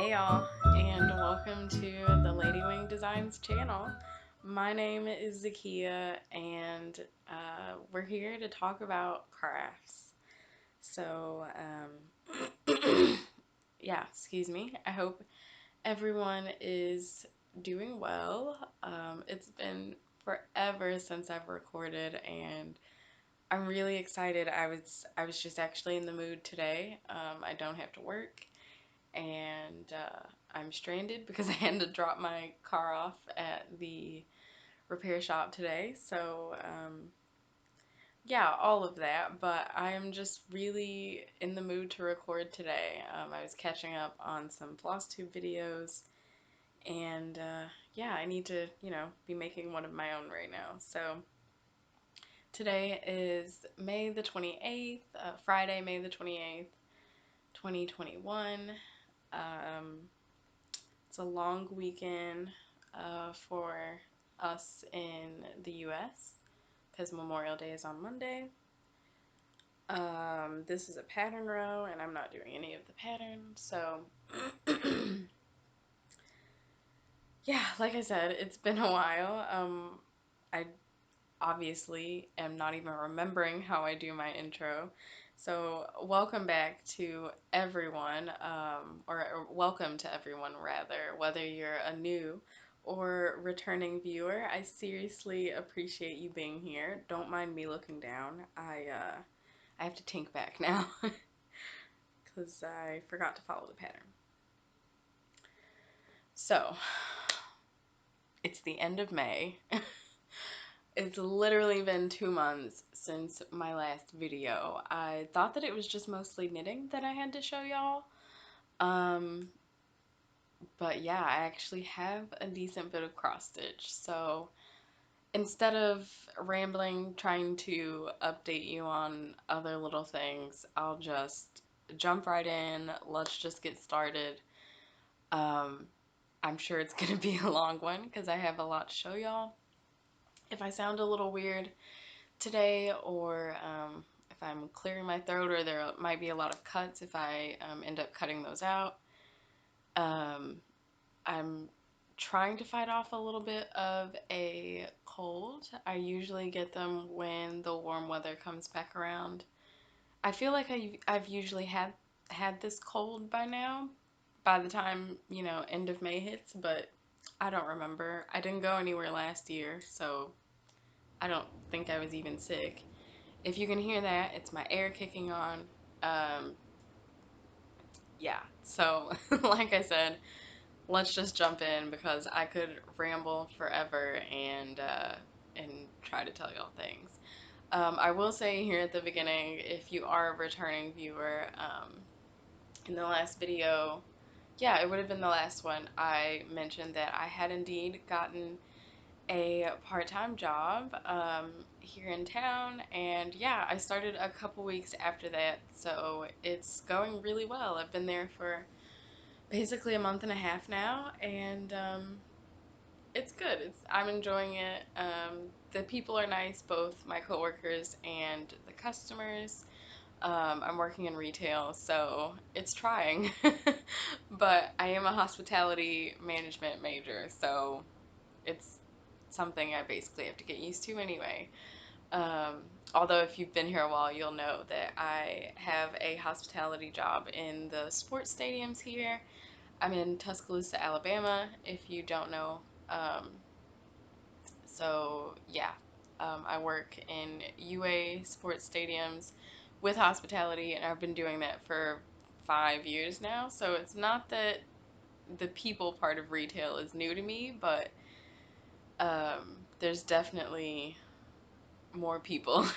Hey y'all, and welcome to the Ladywing Designs channel. My name is Zakia, and we're here to talk about crafts. So, yeah, excuse me. I hope everyone is doing well. It's been forever since I've recorded, and I'm really excited. I was just actually in the mood today. I don't have to work and I'm stranded because I had to drop my car off at the repair shop today. So, yeah, all of that. But I'm just really in the mood to record today. I was catching up on some floss tube videos, and yeah, I need to, be making one of my own right now. So, today is May the 28th, Friday, May the 28th, 2021. Um, It's a long weekend for us in the US because Memorial Day is on Monday. This is a pattern row, and I'm not doing any of the patterns. So, yeah, like I said, it's been a while. I obviously am not even remembering how I do my intro. So, welcome back to everyone, or welcome to everyone rather, whether you're a new or returning viewer. I seriously appreciate you being here. Don't mind me looking down. I have to think back now because I forgot to follow the pattern. So, it's the end of May. It's literally been 2 months since my last video. I thought that it was just mostly knitting that I had to show y'all. Um, but yeah, I actually have a decent bit of cross stitch. So instead of rambling, trying to update you on other little things, I'll just jump right in. Let's just get started. Um, I'm sure it's gonna be a long one because I have a lot to show y'all. If I sound a little weird today, or if I'm clearing my throat, or there might be a lot of cuts if I end up cutting those out. I'm trying to fight off a little bit of a cold. I usually get them when the warm weather comes back around. I feel like I've usually had this cold by now, by the time, end of May hits, but I don't remember. I didn't go anywhere last year, so I don't think I was even sick. If you can hear that, it's my air kicking on. Um, yeah, so like I said, let's just jump in because I could ramble forever and try to tell y'all things. I will say here at the beginning, if you are a returning viewer, in the last video, yeah, it would have been the last one, I mentioned that I had indeed gotten a part-time job here in town, and yeah, I started a couple weeks after that, so it's going really well. I've been there for basically a month and a half now, and it's good. I'm enjoying it. The people are nice, both my coworkers and the customers. I'm working in retail, so it's trying, but I am a hospitality management major, so it's something I basically have to get used to anyway. Um, Although if you've been here a while, you'll know that I have a hospitality job in the sports stadiums here. I'm in Tuscaloosa, Alabama, if you don't know. Um, so yeah, I work in UA sports stadiums with hospitality, and I've been doing that for 5 years now. So it's not that the people part of retail is new to me, but there's definitely more people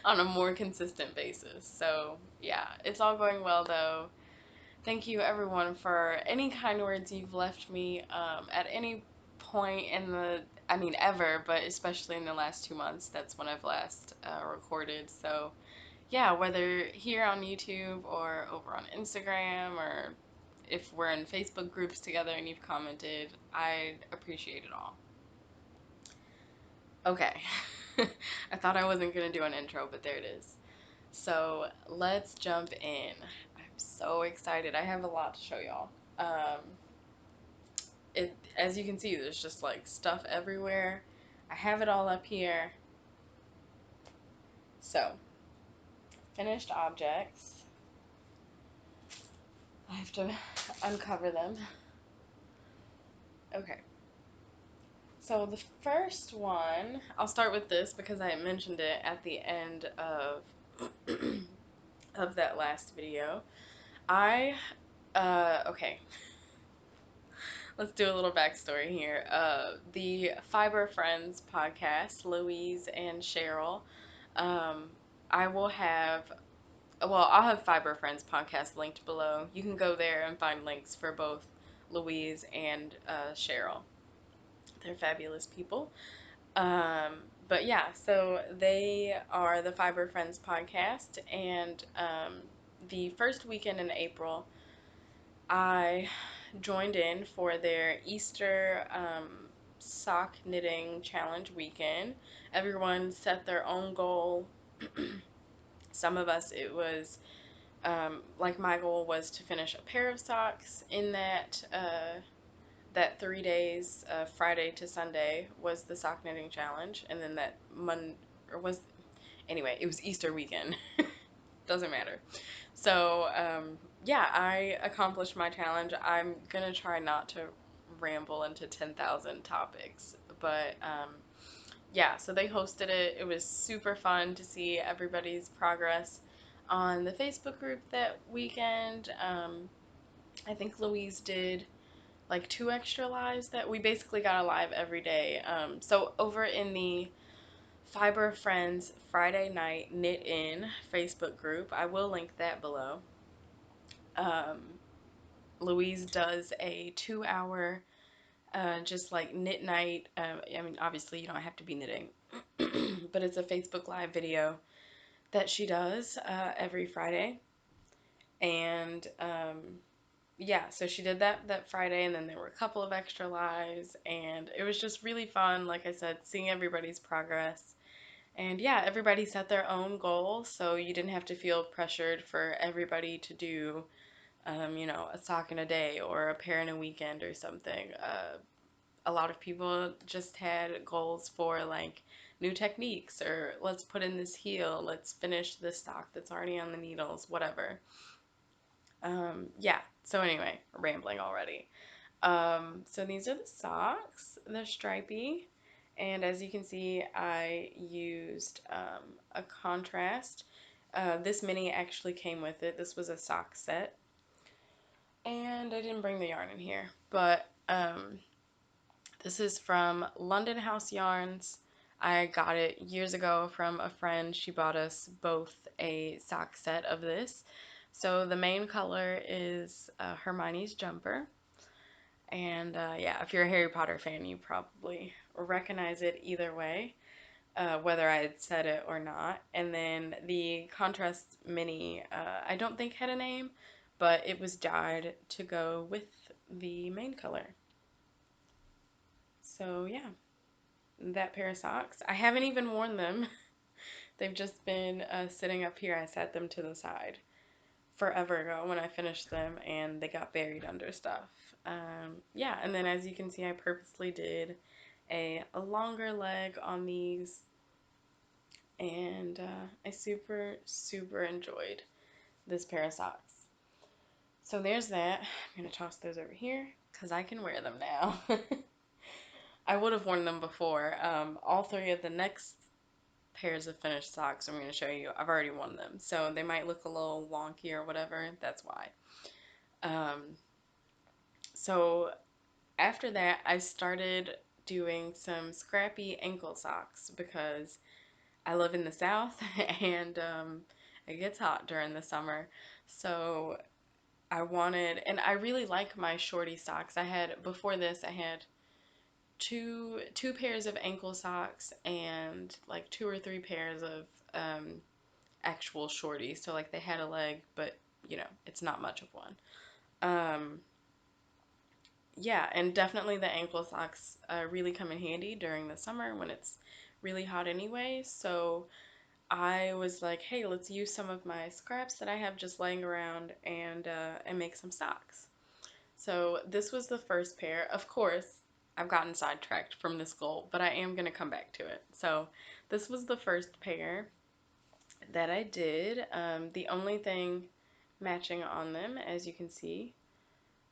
on a more consistent basis. So yeah, it's all going well though. Thank you everyone for any kind words you've left me at any point in I mean ever, but especially in the last 2 months. That's when I've last recorded. So yeah, whether here on YouTube or over on Instagram, or if we're in Facebook groups together and you've commented, I appreciate it all. Okay. I thought I wasn't going to do an intro, but there it is. So let's jump in. I'm so excited. I have a lot to show y'all. Um, as you can see, there's just like stuff everywhere. I have it all up here. So, finished objects. I have to uncover them. Okay. So the first one, I'll start with this because I mentioned it at the end of of that last video. I okay, let's do a little backstory here. The Fiber Friends podcast, Louise and Cheryl. Um, I will have, well, I'll have Fiber Friends podcast linked below. You can go there and find links for both Louise and Cheryl. They're fabulous people. Um, but yeah, so they are the Fiber Friends podcast, and the first weekend in April, I joined in for their Easter sock knitting challenge weekend. Everyone set their own goal. Some of us, it was like my goal was to finish a pair of socks in that 3 days, Friday to Sunday, was the sock knitting challenge, and then that Monday, or was, anyway, it was Easter weekend. Doesn't matter. So, yeah, I accomplished my challenge. I'm gonna try not to ramble into 10,000 topics, but yeah, so they hosted it. It was super fun to see everybody's progress on the Facebook group that weekend. I think Louise did like 2 extra lives that we basically got a live every day. So over in the Fiber Friends Friday Night Knit In Facebook group, I will link that below. Um, Louise does a 2 hour just like knit night. I mean, obviously, you don't have to be knitting, but it's a Facebook Live video that she does every Friday. And yeah, so she did that Friday, and then there were a couple of extra lives, and it was just really fun. Like I said, seeing everybody's progress. And yeah, everybody set their own goals, so you didn't have to feel pressured for everybody to do, a sock in a day or a pair in a weekend or something. A lot of people just had goals for like new techniques, or let's put in this heel, let's finish this sock that's already on the needles, whatever. Yeah, so anyway, rambling already. So these are the socks. They're stripy. And as you can see, I used a contrast. This mini actually came with it. This was a sock set. And I didn't bring the yarn in here. But this is from London House Yarns. I got it years ago from a friend. She bought us both a sock set of this. So the main color is Hermione's jumper. And yeah, if you're a Harry Potter fan, you probably recognize it either way, whether I had said it or not. And then the contrast mini, I don't think had a name, but it was dyed to go with the main color. So yeah, that pair of socks. I haven't even worn them. They've just been sitting up here. I set them to the side forever ago when I finished them, and they got buried under stuff. Yeah, and then as you can see, I purposely did a longer leg on these, and I super, super enjoyed this pair of socks. So there's that. I'm going to toss those over here because I can wear them now. I would have worn them before. All three of the next pairs of finished socks I'm going to show you, I've already worn them. So they might look a little wonky or whatever. That's why. So after that, I started doing some scrappy ankle socks because I live in the South and it gets hot during the summer. So I wanted, and I really like my shorty socks. Before this, I had two pairs of ankle socks and like 2 or 3 pairs of actual shorties. So like they had a leg, but it's not much of one. Um, Yeah, and definitely the ankle socks really come in handy during the summer when it's really hot anyway. So I was like, hey, let's use some of my scraps that I have just laying around and make some socks. So this was the first pair. Of course, I've gotten sidetracked from this goal, but I am going to come back to it. So this was the first pair that I did. The only thing matching on them, as you can see,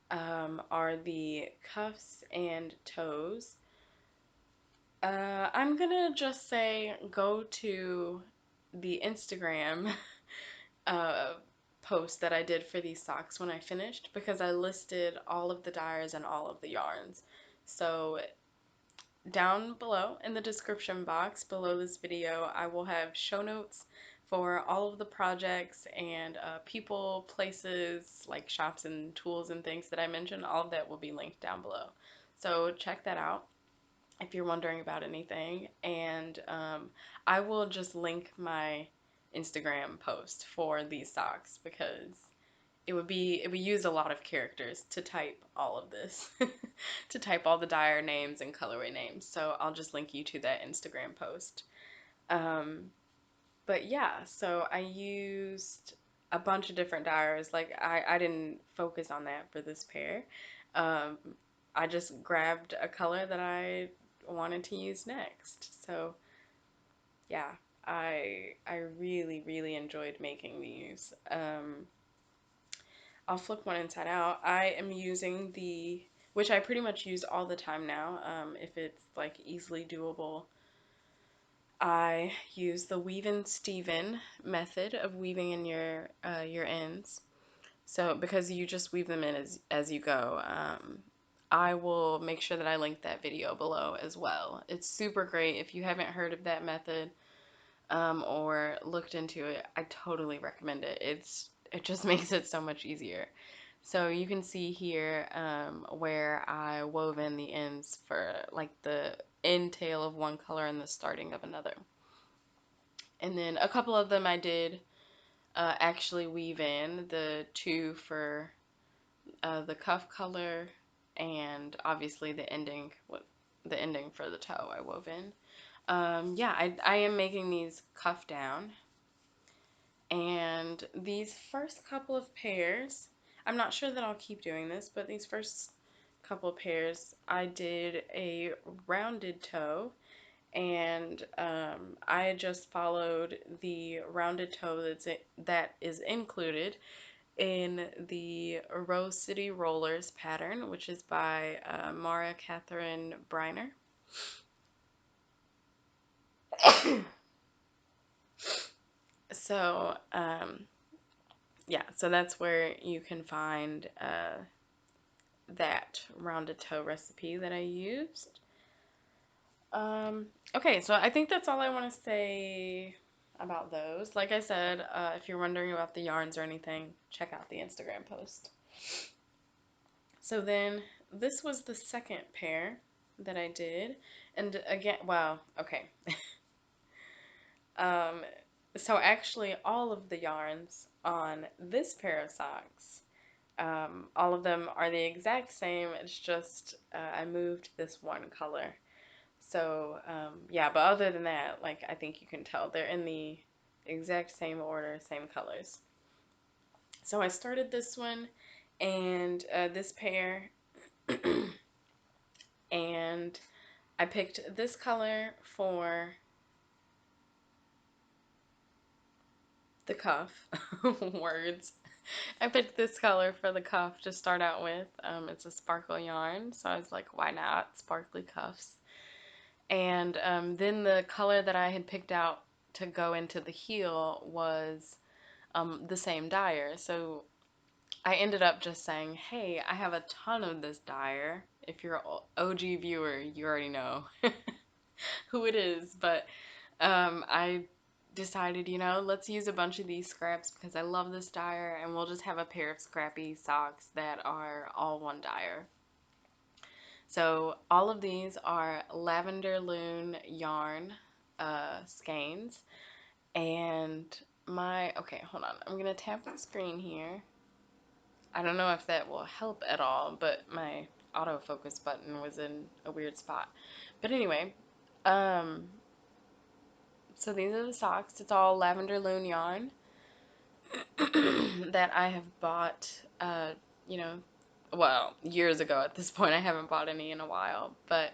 are the cuffs and toes. I'm gonna just say go to the Instagram uh, post that I did for these socks when I finished, because I listed all of the dyers and all of the yarns. So down below in the description box below this video, I will have show notes for all of the projects and people, places, like shops and tools and things that I mentioned. All of that will be linked down below. So check that out if you're wondering about anything. And I will just link my Instagram post for these socks, because it would use a lot of characters to type all of this, to type all the dyer names and colorway names. So I'll just link you to that Instagram post. Um, but yeah, so I used a bunch of different dyers. Like I didn't focus on that for this pair. Um, I just grabbed a color that I wanted to use next. So yeah, I really really enjoyed making these. I'll flip one inside out. I am using the, which I pretty much use all the time now, if it's like easily doable. I use the weave and Steven method of weaving in your ends. So because you just weave them in as you go. I will make sure that I link that video below as well. It's super great. If you haven't heard of that method, or looked into it, I totally recommend it. It just makes it so much easier. So you can see here where I wove in the ends for like the end tail of one color and the starting of another. And then a couple of them I did actually weave in the two for the cuff color, and obviously the ending for the toe I wove in. Yeah, I am making these cuff down. And these first couple of pairs, I'm not sure that I'll keep doing this, but these first couple of pairs, I did a rounded toe, and I just followed the rounded toe that is included in the Rose City Rollers pattern, which is by Mara Catherine Briner. So, yeah, so that's where you can find that rounded toe recipe that I used. Okay, so I think that's all I want to say about those. Like I said, if you're wondering about the yarns or anything, check out the Instagram post. So then this was the second pair that I did. And again, wow, okay. um, so actually all of the yarns on this pair of socks, all of them are the exact same. It's just I moved this one color. So yeah, but other than that, like I think you can tell they're in the exact same order, same colors. So I started this one and this pair, and I picked this color for the cuff. Words. I picked this color for the cuff to start out with. It's a sparkle yarn, so I was like, why not? Sparkly cuffs. And then the color that I had picked out to go into the heel was the same dyer. So I ended up just saying, hey, I have a ton of this dyer. If you're an OG viewer, you already know who it is. But I decided, let's use a bunch of these scraps because I love this dyer, and we'll just have a pair of scrappy socks that are all one dyer. So all of these are Lavender Loon yarn skeins, and okay, hold on, I'm gonna tap the screen here. I don't know if that will help at all, but my autofocus button was in a weird spot. But anyway, um, so these are the socks. It's all Lavender Loon yarn that I have bought, you know, well, years ago at this point. I haven't bought any in a while, but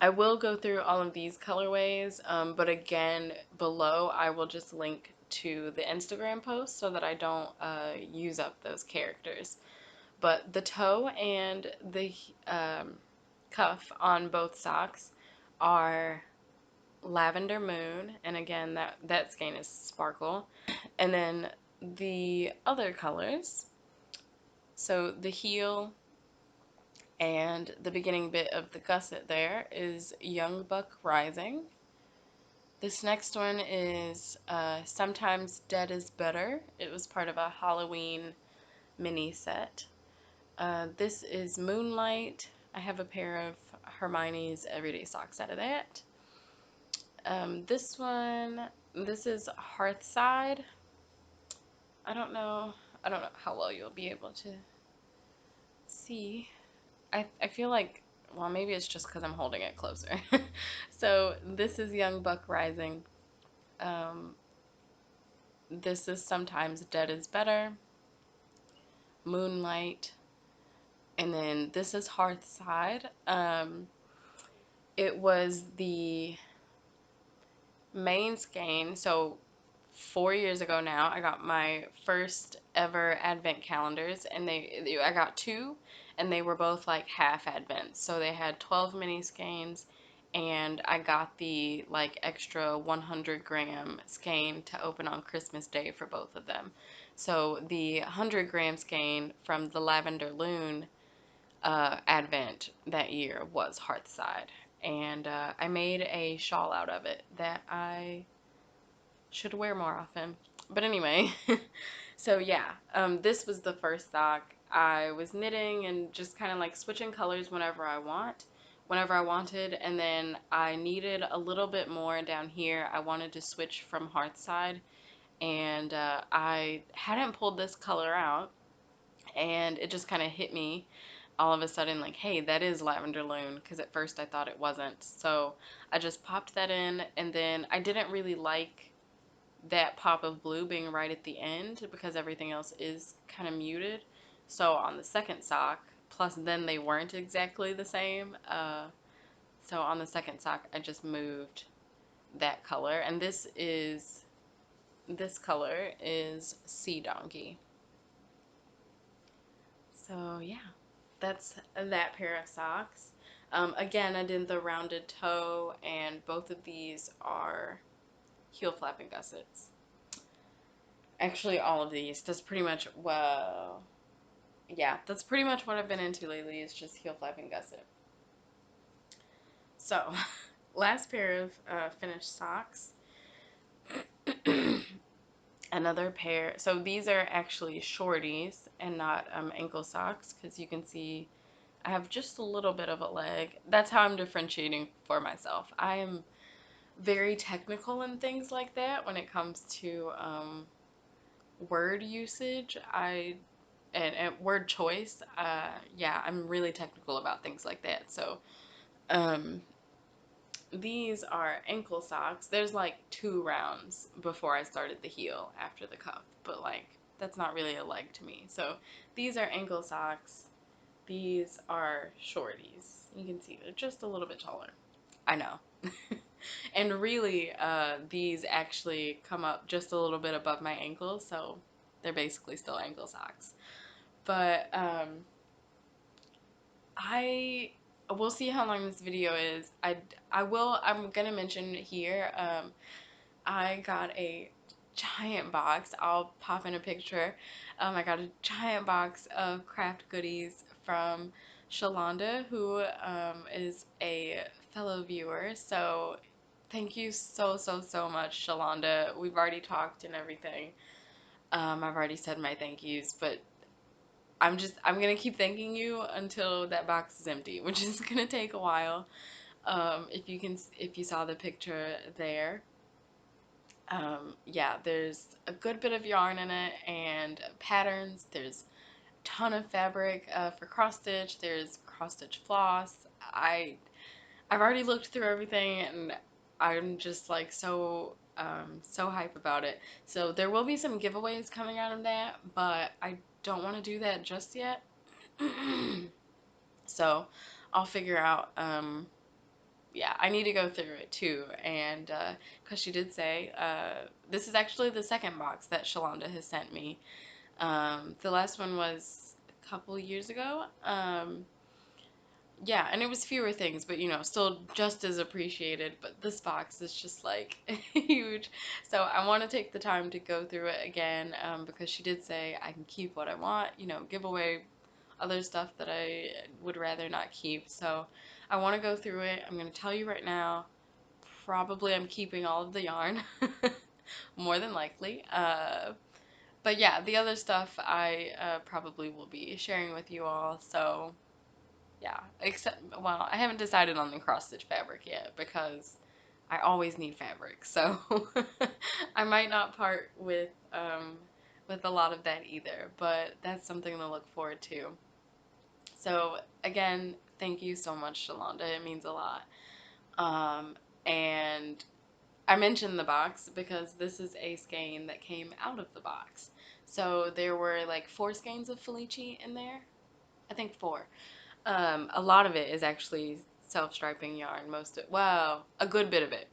I will go through all of these colorways, but again, below I will just link to the Instagram post so that I don't use up those characters. But the toe and the cuff on both socks are Lavender Moon, and again, that skein is Sparkle. And then the other colors, so the heel and the beginning bit of the gusset there is Young Buck Rising. This next one is Sometimes Dead is Better. It was part of a Halloween mini set. This is Moonlight. I have a pair of Hermione's Everyday Socks out of that. This one, this is Hearthside. I don't know. I don't know how well you'll be able to see. I feel like, well, maybe it's just because I'm holding it closer. So this is Young Buck Rising. Um, this is Sometimes Dead is Better. Moonlight. And then this is Hearthside. It was the main skein. So 4 years ago now, I got my first ever advent calendars, and I got two, and they were both like half advent. So they had 12 mini skeins, and I got the like extra 100-gram skein to open on Christmas Day for both of them. So the 100-gram skein from the Lavender Loon advent that year was Hearthside, and I made a shawl out of it that I should wear more often. But anyway, so yeah, this was the first sock. I was knitting and just kind of like switching colors whenever I wanted, and then I needed a little bit more down here. I wanted to switch from Hearthside, and I hadn't pulled this color out, and it just kind of hit me all of a sudden like, hey, that is Lavender Loon, because at first I thought it wasn't. So I just popped that in, and then I didn't really like that pop of blue being right at the end because everything else is kind of muted. So on the second sock, plus then they weren't exactly the same. So on the second sock, I just moved that color, and this color is Sea Donkey. So yeah, that's that pair of socks. Again, I did the rounded toe, and both of these are heel flapping gussets. Actually, all of these. That's pretty much, well, yeah, that's pretty much what I've been into lately is just heel flapping gusset. So, last pair of finished socks. Another pair. So these are actually shorties and not ankle socks, because you can see I have just a little bit of a leg. That's how I'm differentiating for myself. I am very technical in things like that when it comes to word usage. And word choice. Yeah, I'm really technical about things like that. So um, these are ankle socks. There's like 2 rounds before I started the heel after the cuff, but like that's not really a leg to me. So these are ankle socks. These are shorties. You can see they're just a little bit taller. I know. And really, these actually come up just a little bit above my ankles, so they're basically still ankle socks. But I we'll see how long this video is. I'm gonna mention here, I got a giant box. I'll pop in a picture. I got a giant box of craft goodies from Shalonda, who is a fellow viewer. So thank you so much, Shalonda. We've already talked and everything. I've already said my thank yous, but I'm gonna keep thanking you until that box is empty, which is gonna take a while. If you saw the picture there, yeah, there's a good bit of yarn in it and patterns. There's a ton of fabric for cross stitch. There's cross stitch floss. I've already looked through everything, and I'm just like so hype about it. So there will be some giveaways coming out of that, but I don't want to do that just yet. So I'll figure out, yeah, I need to go through it too. And because she did say, this is actually the second box that Shalonda has sent me. The last one was a couple years ago. Yeah, and it was fewer things, but still just as appreciated. But this box is just like huge. So I want to take the time to go through it again, because she did say I can keep what I want, give away other stuff that I would rather not keep. So I want to go through it. I'm going to tell you right now, probably I'm keeping all of the yarn, more than likely. But yeah, the other stuff I probably will be sharing with you all. So yeah, except, well, I haven't decided on the cross stitch fabric yet because I always need fabric. So I might not part with a lot of that either, but that's something to look forward to. So again, thank you so much, Shalonda. It means a lot. And I mentioned the box because this is a skein that came out of the box. So there were like 4 skeins of Felici in there. I think 4. A lot of it is actually self-striping yarn. Well, a good bit of it.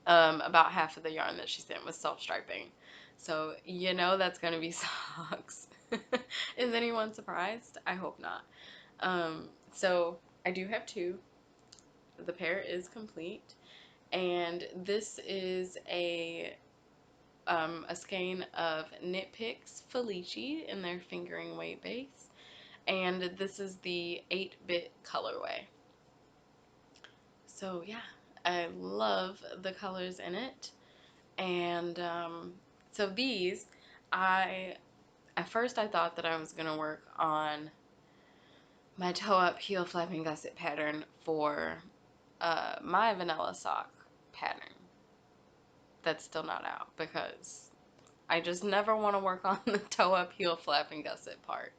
About half of the yarn that she sent was self-striping. So that's gonna be socks. Is anyone surprised? I hope not. So I do have 2. The pair is complete, and this is a skein of Knit Picks Felici in their fingering weight base, and this is the 8-bit colorway. So yeah, I love the colors in it, and so these, at first I thought that I was gonna work on my toe up heel flapping gusset pattern for my vanilla sock pattern. That's still not out because I just never want to work on the toe up heel flapping gusset part.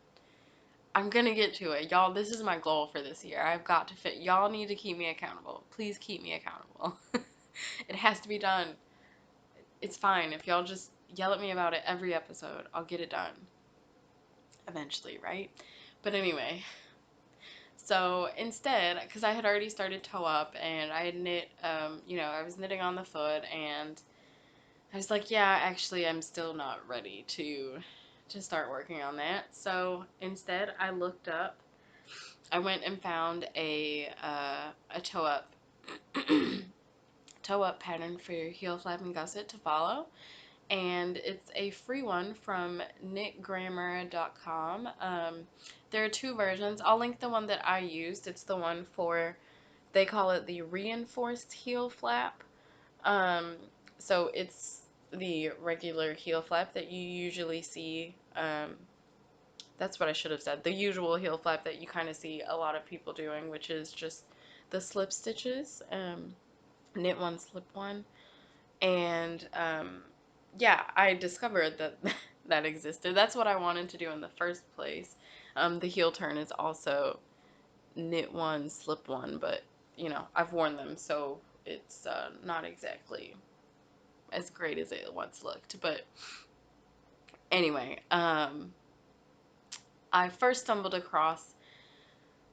I'm gonna get to it, y'all. This is my goal for this year. I've got to fit. Y'all need to keep me accountable. Please keep me accountable. It has to be done. It's fine if y'all just yell at me about it every episode. I'll get it done eventually, right? But anyway, so instead, because I had already started toe up and I had knit, I was knitting on the foot, and I was like, yeah, actually, I'm still not ready to start working on that. So instead, I went and found a toe up toe up pattern for your heel flapping gusset to follow, and it's a free one from knitgrammar.com. There are 2 versions. I'll link the one that I used. It's the one for, they call it the reinforced heel flap. Um, so it's the regular heel flap that you usually see. That's what I should have said. The usual heel flap that you kind of see a lot of people doing, which is just the slip stitches, knit one, slip one. And yeah, I discovered that that existed. That's what I wanted to do in the first place. The heel turn is also knit one, slip one, but I've worn them, so it's not exactly as great as it once looked. But anyway, I first stumbled across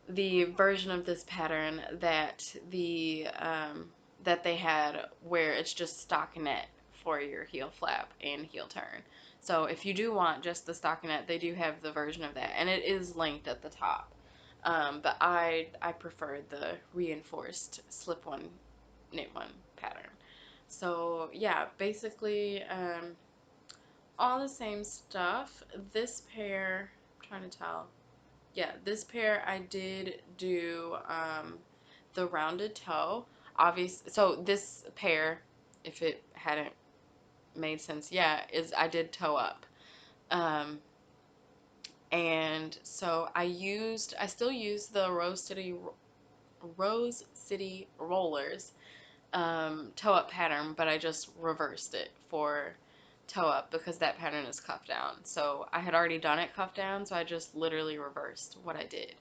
the version of this pattern that they had where it's just stockinette for your heel flap and heel turn. So if you do want just the stockinette, they do have the version of that, and it is linked at the top. But I prefer the reinforced slip one, knit one pattern. So yeah, basically all the same stuff. This pair, I'm trying to tell. Yeah, this pair I did do the rounded toe. So this pair, if it hadn't made sense yet, is I did toe up. And so I still use the Rose City Rollers toe up pattern, but I just reversed it for toe up because that pattern is cuff down. So I had already done it cuff down, so I just literally reversed what I did.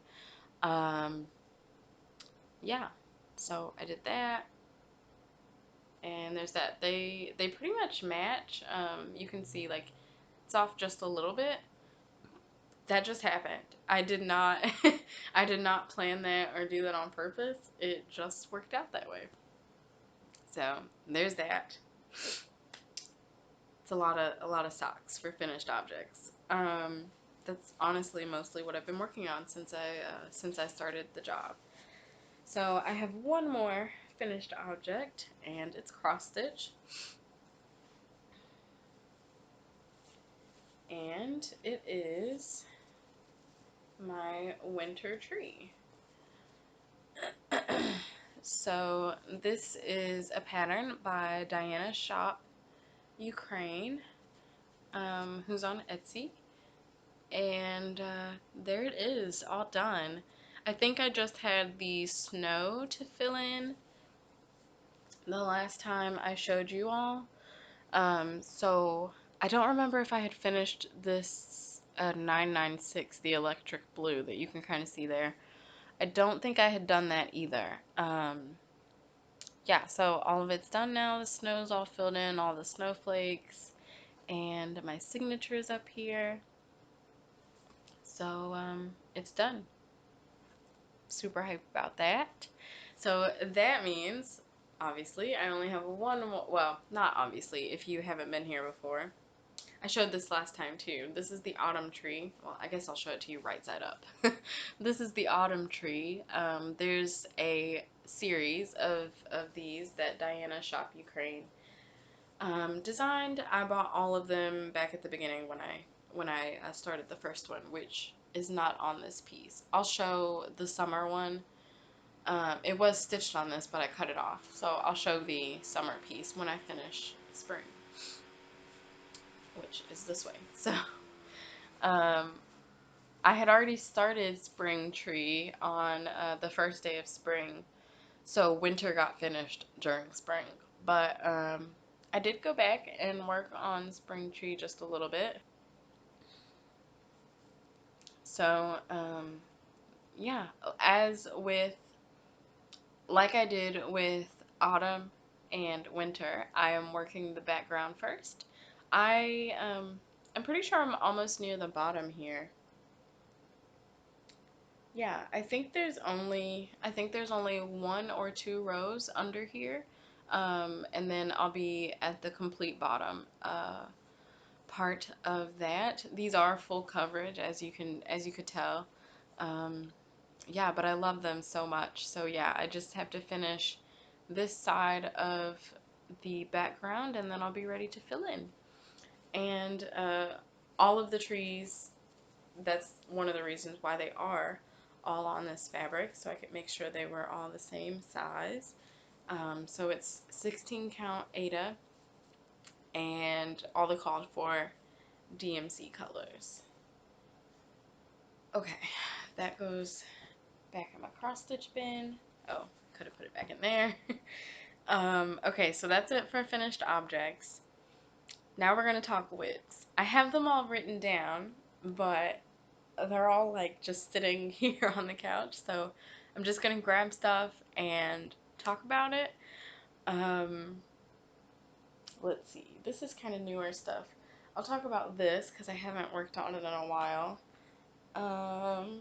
Yeah, so I did that, and there's that. They pretty much match. You can see like it's off just a little bit. That just happened. I did not I did not plan that or do that on purpose. It just worked out that way. So, there's that. It's a lot of socks for finished objects. That's honestly mostly what I've been working on since I started the job. So, I have one more finished object, and it's cross stitch. And it is my winter tree. So this is a pattern by Diana Shop, Ukraine, who's on Etsy. And there it is, all done. I think I just had the snow to fill in the last time I showed you all. So I don't remember if I had finished this 996, the electric blue that you can kind of see there. I don't think I had done that either. Yeah, so all of it's done now. The snow's all filled in, all the snowflakes, and my signature's up here. So it's done. Super hyped about that. So that means, obviously, I only have one more. Well, not obviously, if you haven't been here before. I showed this last time too. This is the autumn tree. Well, I guess I'll show it to you right side up. This is the autumn tree. There's a series of these that Diana Shop Ukraine designed. I bought all of them back at the beginning when I started the first one, which is not on this piece. I'll show the summer one. It was stitched on this, but I cut it off. So I'll show the summer piece when I finish spring, which is this way. So um, I had already started spring tree on the first day of spring, so winter got finished during spring. But I did go back and work on spring tree just a little bit. So yeah, as with, like I did with autumn and winter, I am working the background first. I'm pretty sure I'm almost near the bottom here. Yeah, I think there's only one or two rows under here. And then I'll be at the complete bottom part of that. These are full coverage, as you could tell. Um, yeah, but I love them so much. So yeah, I just have to finish this side of the background, and then I'll be ready to fill in. And all of the trees, that's one of the reasons why they are all on this fabric, so I could make sure they were all the same size. So it's 16 count Aida and all the called for DMC colors. Okay, that goes back in my cross stitch bin. Oh, could have put it back in there. Okay, so that's it for finished objects. Now we're gonna talk WIPs. I have them all written down, but they're all like just sitting here on the couch, so I'm just gonna grab stuff and talk about it. Um, let's see, this is kind of newer stuff. I'll talk about this because I haven't worked on it in a while. Um,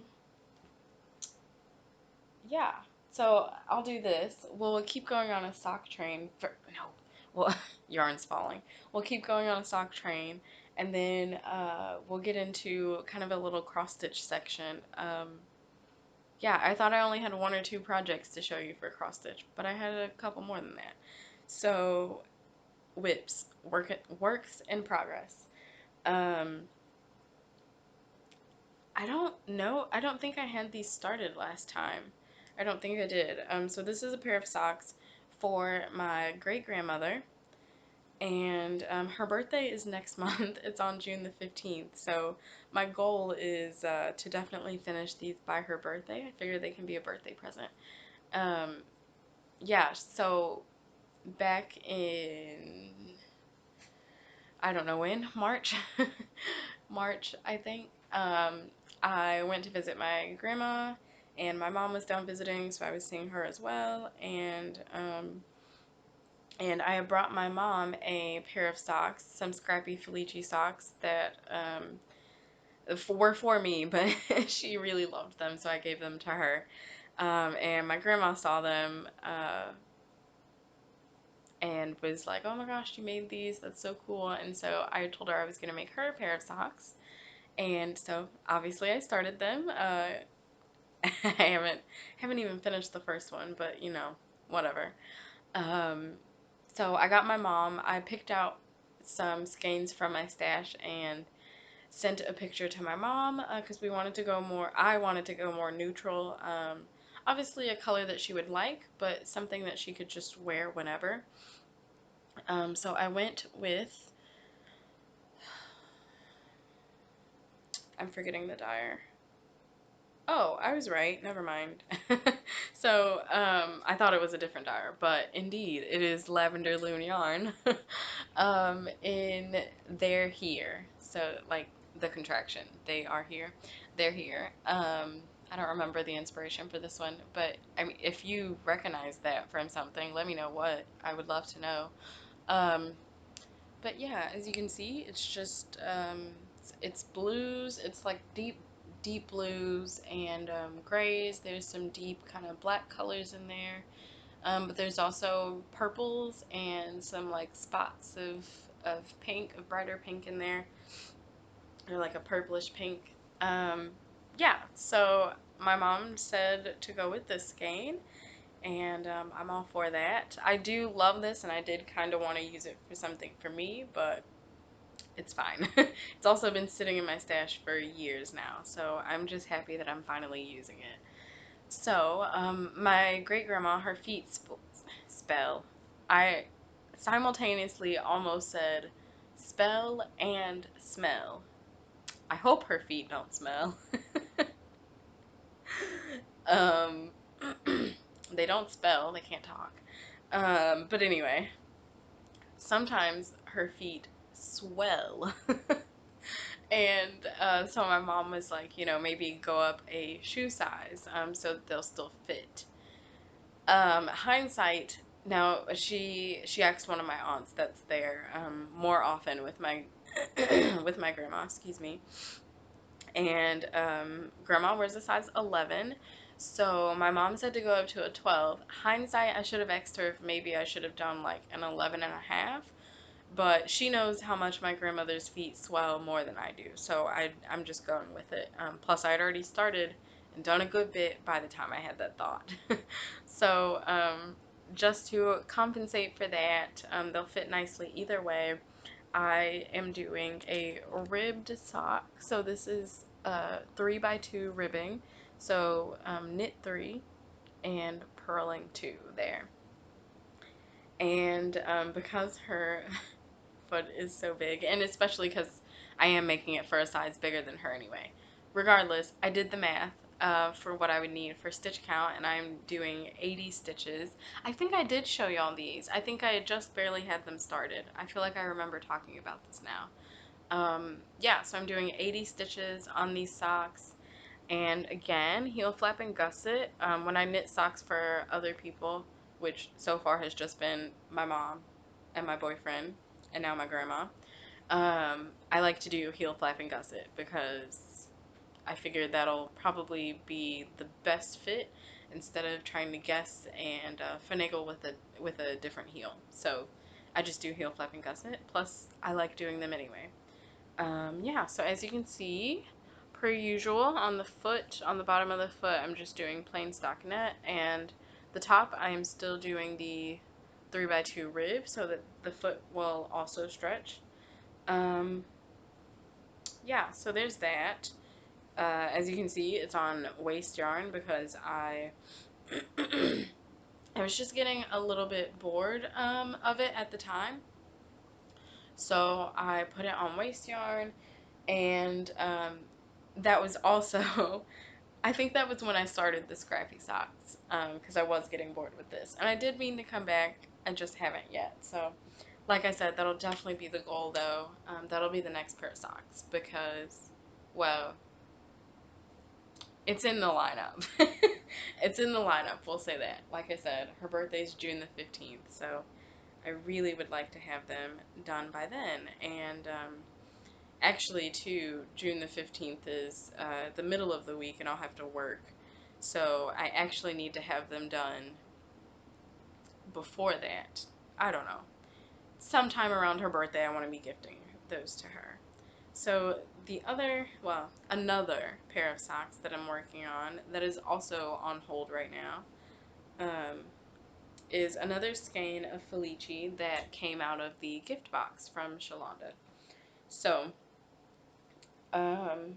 yeah, so I'll do this. We'll keep going on a sock train for, no, well, yarn's falling. We'll keep going on a sock train, and then we'll get into kind of a little cross stitch section. Yeah, I thought I only had one or two projects to show you for cross stitch, but I had a couple more than that. So WIPs, works in progress. Um, I don't know. I don't think I had these started last time. I don't think I did. So this is a pair of socks for my great grandmother, and her birthday is next month. It's on June the 15th. So my goal is to definitely finish these by her birthday. I figure they can be a birthday present. Um, yeah, so back in, I don't know when, March, March, I think, I went to visit my grandma, and my mom was down visiting, so I was seeing her as well, and I brought my mom a pair of socks, some scrappy Felici socks were for me, but she really loved them, so I gave them to her. And my grandma saw them and was like, "Oh my gosh, you made these! That's so cool!" And so I told her I was gonna make her a pair of socks, and so obviously I started them. I haven't even finished the first one, but you know, whatever. Um, so I got my mom. I picked out some skeins from my stash and sent a picture to my mom because we wanted to go more. I wanted to go more neutral. Obviously, a color that she would like, but something that she could just wear whenever. So I went with. I'm forgetting the dyer. Oh, I was right. Never mind. So, I thought it was a different dyer, but indeed, it is Lavender Loon Yarn. In They're Here. So, like the contraction. They are here. They're here. I don't remember the inspiration for this one, but I mean, if you recognize that from something, let me know what. I would love to know. Um, but yeah, as you can see, it's just it's blues. It's like deep blues and grays. There's some deep kind of black colors in there. But there's also purples and some like spots of pink, of brighter pink in there, or like a purplish pink. Um, yeah. So my mom said to go with this skein, and I'm all for that. I do love this, and I did kind of want to use it for something for me, but it's fine. It's also been sitting in my stash for years now, so I'm just happy that I'm finally using it. So, my great grandma, her feet spell. I simultaneously almost said spell and smell. I hope her feet don't smell. um, they don't spell, they can't talk. But anyway, sometimes her feet swell. And so my mom was like, you know, maybe go up a shoe size so that they'll still fit. Hindsight, now she asked one of my aunts that's there more often with my with my grandma, excuse me, and grandma wears a size 11. So my mom said to go up to a 12. Hindsight, I should have asked her if maybe I should have done like an 11 and a half, but she knows how much my grandmother's feet swell more than I do, so I'm just going with it. Plus, I had already started and done a good bit by the time I had that thought. So, just to compensate for that, they'll fit nicely either way. I am doing a ribbed sock. So this is 3x2 ribbing. So knit 3 and purling 2 there. And because her foot is so big, and especially because I am making it for a size bigger than her anyway. Regardless, I did the math for what I would need for stitch count, and I'm doing 80 stitches. I think I did show y'all these. I think I had just barely had them started. I feel like I remember talking about this now. Yeah, so I'm doing 80 stitches on these socks. And again, heel flap and gusset. When I knit socks for other people, which so far has just been my mom and my boyfriend, and now my grandma, I like to do heel flap and gusset because I figured that'll probably be the best fit instead of trying to guess and finagle with a different heel. So I just do heel flap and gusset. Plus, I like doing them anyway. Yeah, so as you can see, per usual, on the foot, on the bottom of the foot, I'm just doing plain stockinette, and the top, I am still doing the 3x2 rib so that the foot will also stretch. Yeah, so there's that. As you can see, it's on waste yarn because I I was just getting a little bit bored of it at the time. So I put it on waste yarn, and that was also, I think that was when I started the scrappy socks, because I was getting bored with this. And I did mean to come back, I just haven't yet. So, like I said, that'll definitely be the goal, though. That'll be the next pair of socks, because, well, it's in the lineup. It's in the lineup, we'll say that. Like I said, her birthday's June the 15th, so I really would like to have them done by then. And, actually, too, June the 15th is the middle of the week, and I'll have to work. So I actually need to have them done before that. I don't know. Sometime around her birthday, I want to be gifting those to her. So the other, well, another pair of socks that I'm working on that is also on hold right now, is another skein of Felici that came out of the gift box from Shalonda. So, um,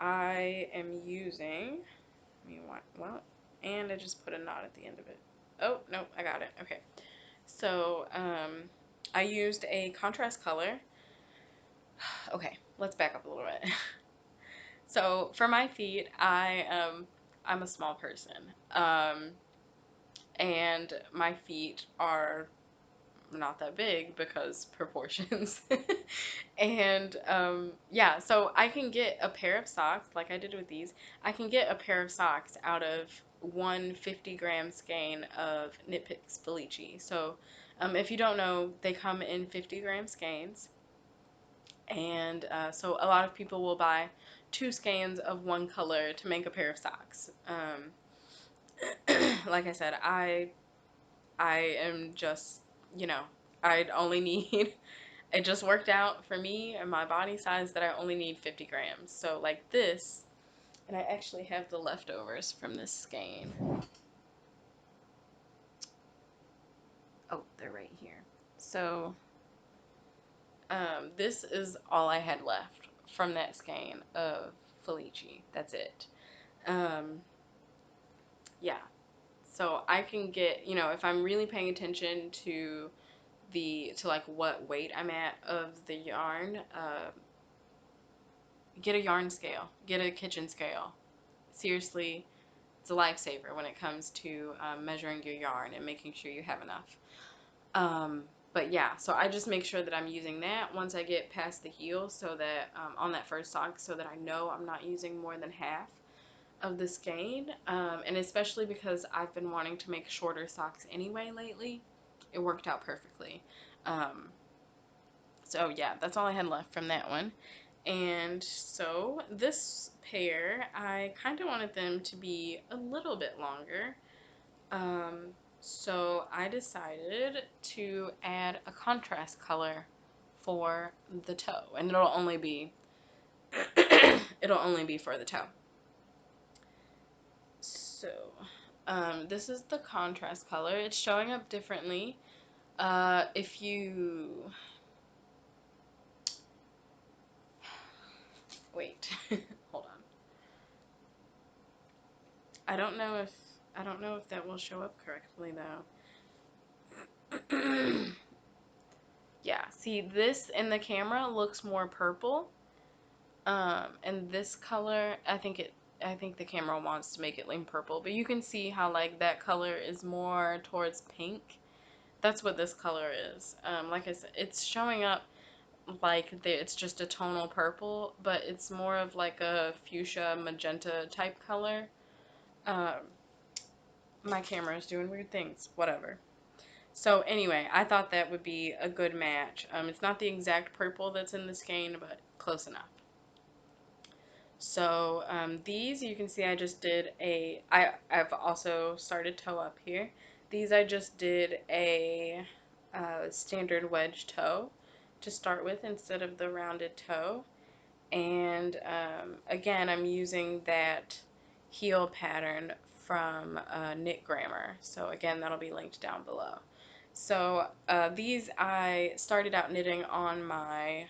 I am using, well, and I just put a knot at the end of it. Oh, no, I got it. Okay. So, I used a contrast color. Okay, let's back up a little bit. So, for my feet, I'm a small person. And my feet are not that big because proportions. And yeah, so I can get a pair of socks like I did with these. I can get a pair of socks out of one 50-gram skein of Knit Picks Felici. So if you don't know, they come in 50-gram skeins. And so a lot of people will buy two skeins of one color to make a pair of socks. Like I said, I am just, you know, I'd only need, it just worked out for me and my body size that I only need 50 grams. So like this, and I actually have the leftovers from this skein. Oh, they're right here. So this is all I had left from that skein of Felici. That's it. Um, yeah. So I can get, if I'm really paying attention to like what weight I'm at of the yarn, get a yarn scale, get a kitchen scale. Seriously, it's a lifesaver when it comes to measuring your yarn and making sure you have enough. But yeah, so I just make sure that I'm using that once I get past the heel, so that on that first sock, so that I know I'm not using more than half of the skein. And especially because I've been wanting to make shorter socks anyway lately, it worked out perfectly. Um, so yeah, that's all I had left from that one. And so this pair, I kind of wanted them to be a little bit longer. Um, so I decided to add a contrast color for the toe, and it'll only be it'll only be for the toe. So this is the contrast color. It's showing up differently. If you wait, hold on. I don't know if that will show up correctly though. Yeah, see, this in the camera looks more purple. And this color, I think the camera wants to make it lean purple, but you can see how like that color is more towards pink. That's what this color is. Like I said, it's showing up like it's just a tonal purple, but it's more of like a fuchsia magenta type color. Um, my camera is doing weird things. Whatever. So anyway, I thought that would be a good match. It's not the exact purple that's in the skein, but close enough. So these, you can see I just did I've also started toe up here. These I just did a standard wedge toe to start with instead of the rounded toe. And again, I'm using that heel pattern from Knit Grammar. So again, that'll be linked down below. So these I started out knitting on my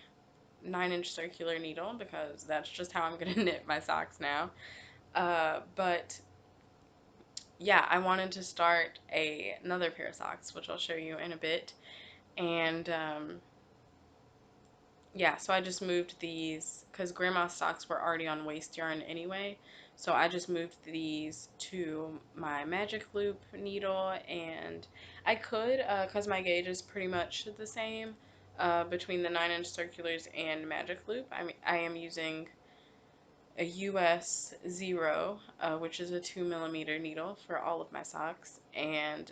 9-inch circular needle because that's just how I'm going to knit my socks now. But yeah, I wanted to start another pair of socks, which I'll show you in a bit. And yeah, so I just moved these because grandma's socks were already on waste yarn anyway. So I just moved these to my magic loop needle, and I could, because my gauge is pretty much the same between the 9-inch circulars and magic loop. I am using a US 0, which is a 2mm needle for all of my socks, and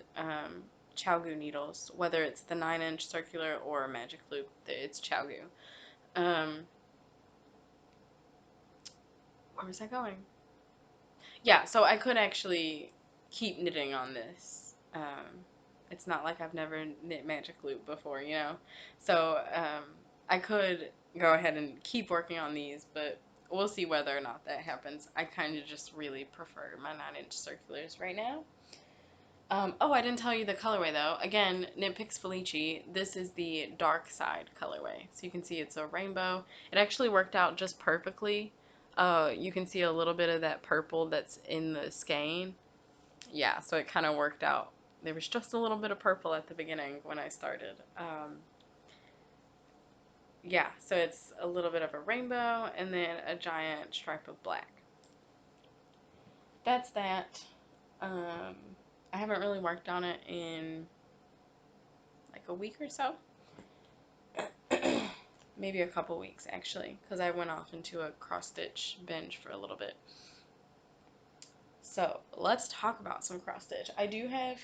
Chowgu needles, whether it's the 9-inch circular or magic loop, it's Chowgu. Um, where was I going? Yeah, so I could actually keep knitting on this. It's not like I've never knit magic loop before, you know? So I could go ahead and keep working on these, but we'll see whether or not that happens. I kind of just really prefer my 9-inch circulars right now. Oh, I didn't tell you the colorway though. Again, Knit Picks Felici. This is the dark side colorway. So you can see it's a rainbow. It actually worked out just perfectly. You can see a little bit of that purple that's in the skein. Yeah, so it kind of worked out. There was just a little bit of purple at the beginning when I started. Yeah, so it's a little bit of a rainbow and then a giant stripe of black. That's that. Um, I haven't really worked on it in like a week or so. Maybe a couple weeks actually, because I went off into a cross stitch binge for a little bit. So let's talk about some cross stitch. I do have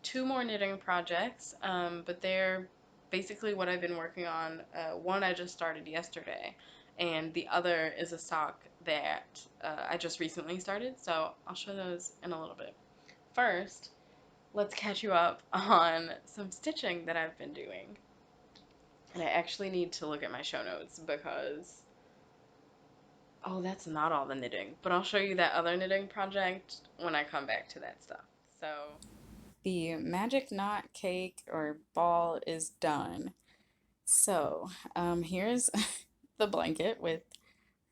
2 more knitting projects, but they're basically what I've been working on. One I just started yesterday, and the other is a sock that I just recently started. So I'll show those in a little bit. First, let's catch you up on some stitching that I've been doing. And I actually need to look at my show notes because, oh, that's not all the knitting. But I'll show you that other knitting project when I come back to that stuff. So, the magic knot cake or ball is done. So, here's the blanket with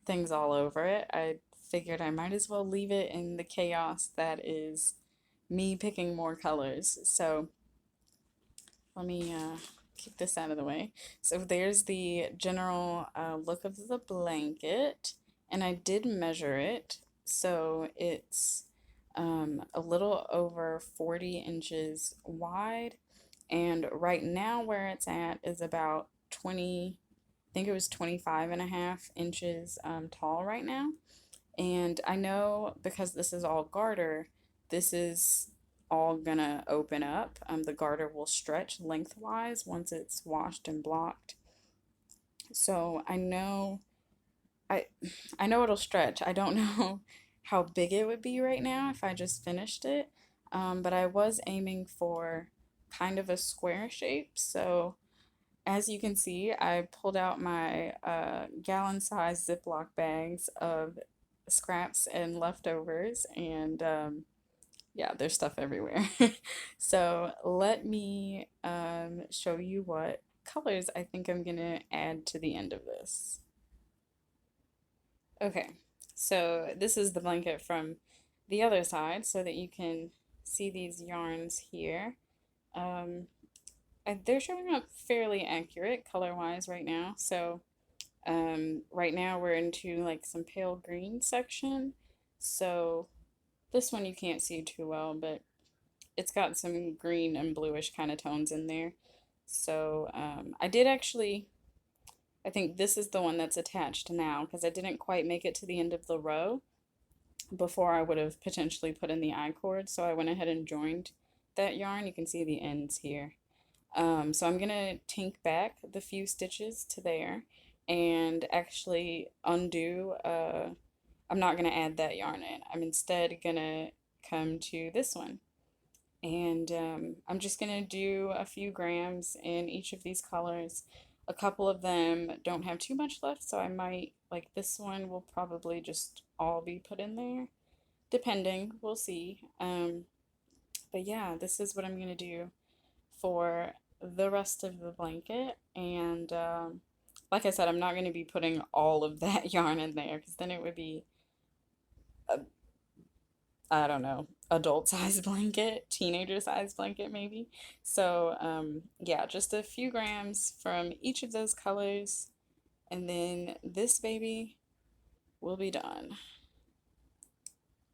things all over it. I figured I might as well leave it in the chaos that is me picking more colors. So, let me keep this out of the way. So there's the general look of the blanket, and I did measure it. So it's a little over 40 inches wide, and right now where it's at is about 20, I think it was 25.5 inches tall right now. And I know because this is all garter, this is all gonna open up. The garter will stretch lengthwise once it's washed and blocked. So I I know it'll stretch. I don't know how big it would be right now if I just finished it. But I was aiming for kind of a square shape. So as you can see, I pulled out my gallon-sized Ziploc bags of scraps and leftovers, and yeah, there's stuff everywhere. So let me show you what colors I think I'm gonna add to the end of this. Okay, so this is the blanket from the other side so that you can see these yarns here. Um, and they're showing up fairly accurate color-wise right now. So right now we're into like some pale green section. So this one you can't see too well, but it's got some green and bluish kind of tones in there. So I did actually, I think this is the one that's attached now because I didn't quite make it to the end of the row before I would have potentially put in the I-cord. So I went ahead and joined that yarn. You can see the ends here. So I'm gonna tink back the few stitches to there and actually undo, I'm not gonna add that yarn in. I'm instead gonna come to this one. And I'm just gonna do a few grams in each of these colors. A couple of them don't have too much left, so I might, like this one will probably just all be put in there, depending, we'll see. But yeah, this is what I'm gonna do for the rest of the blanket. And like I said, I'm not going to be putting all of that yarn in there because then it would be, a, I don't know, adult size blanket, teenager size blanket maybe. So yeah, just a few grams from each of those colors, and then this baby will be done.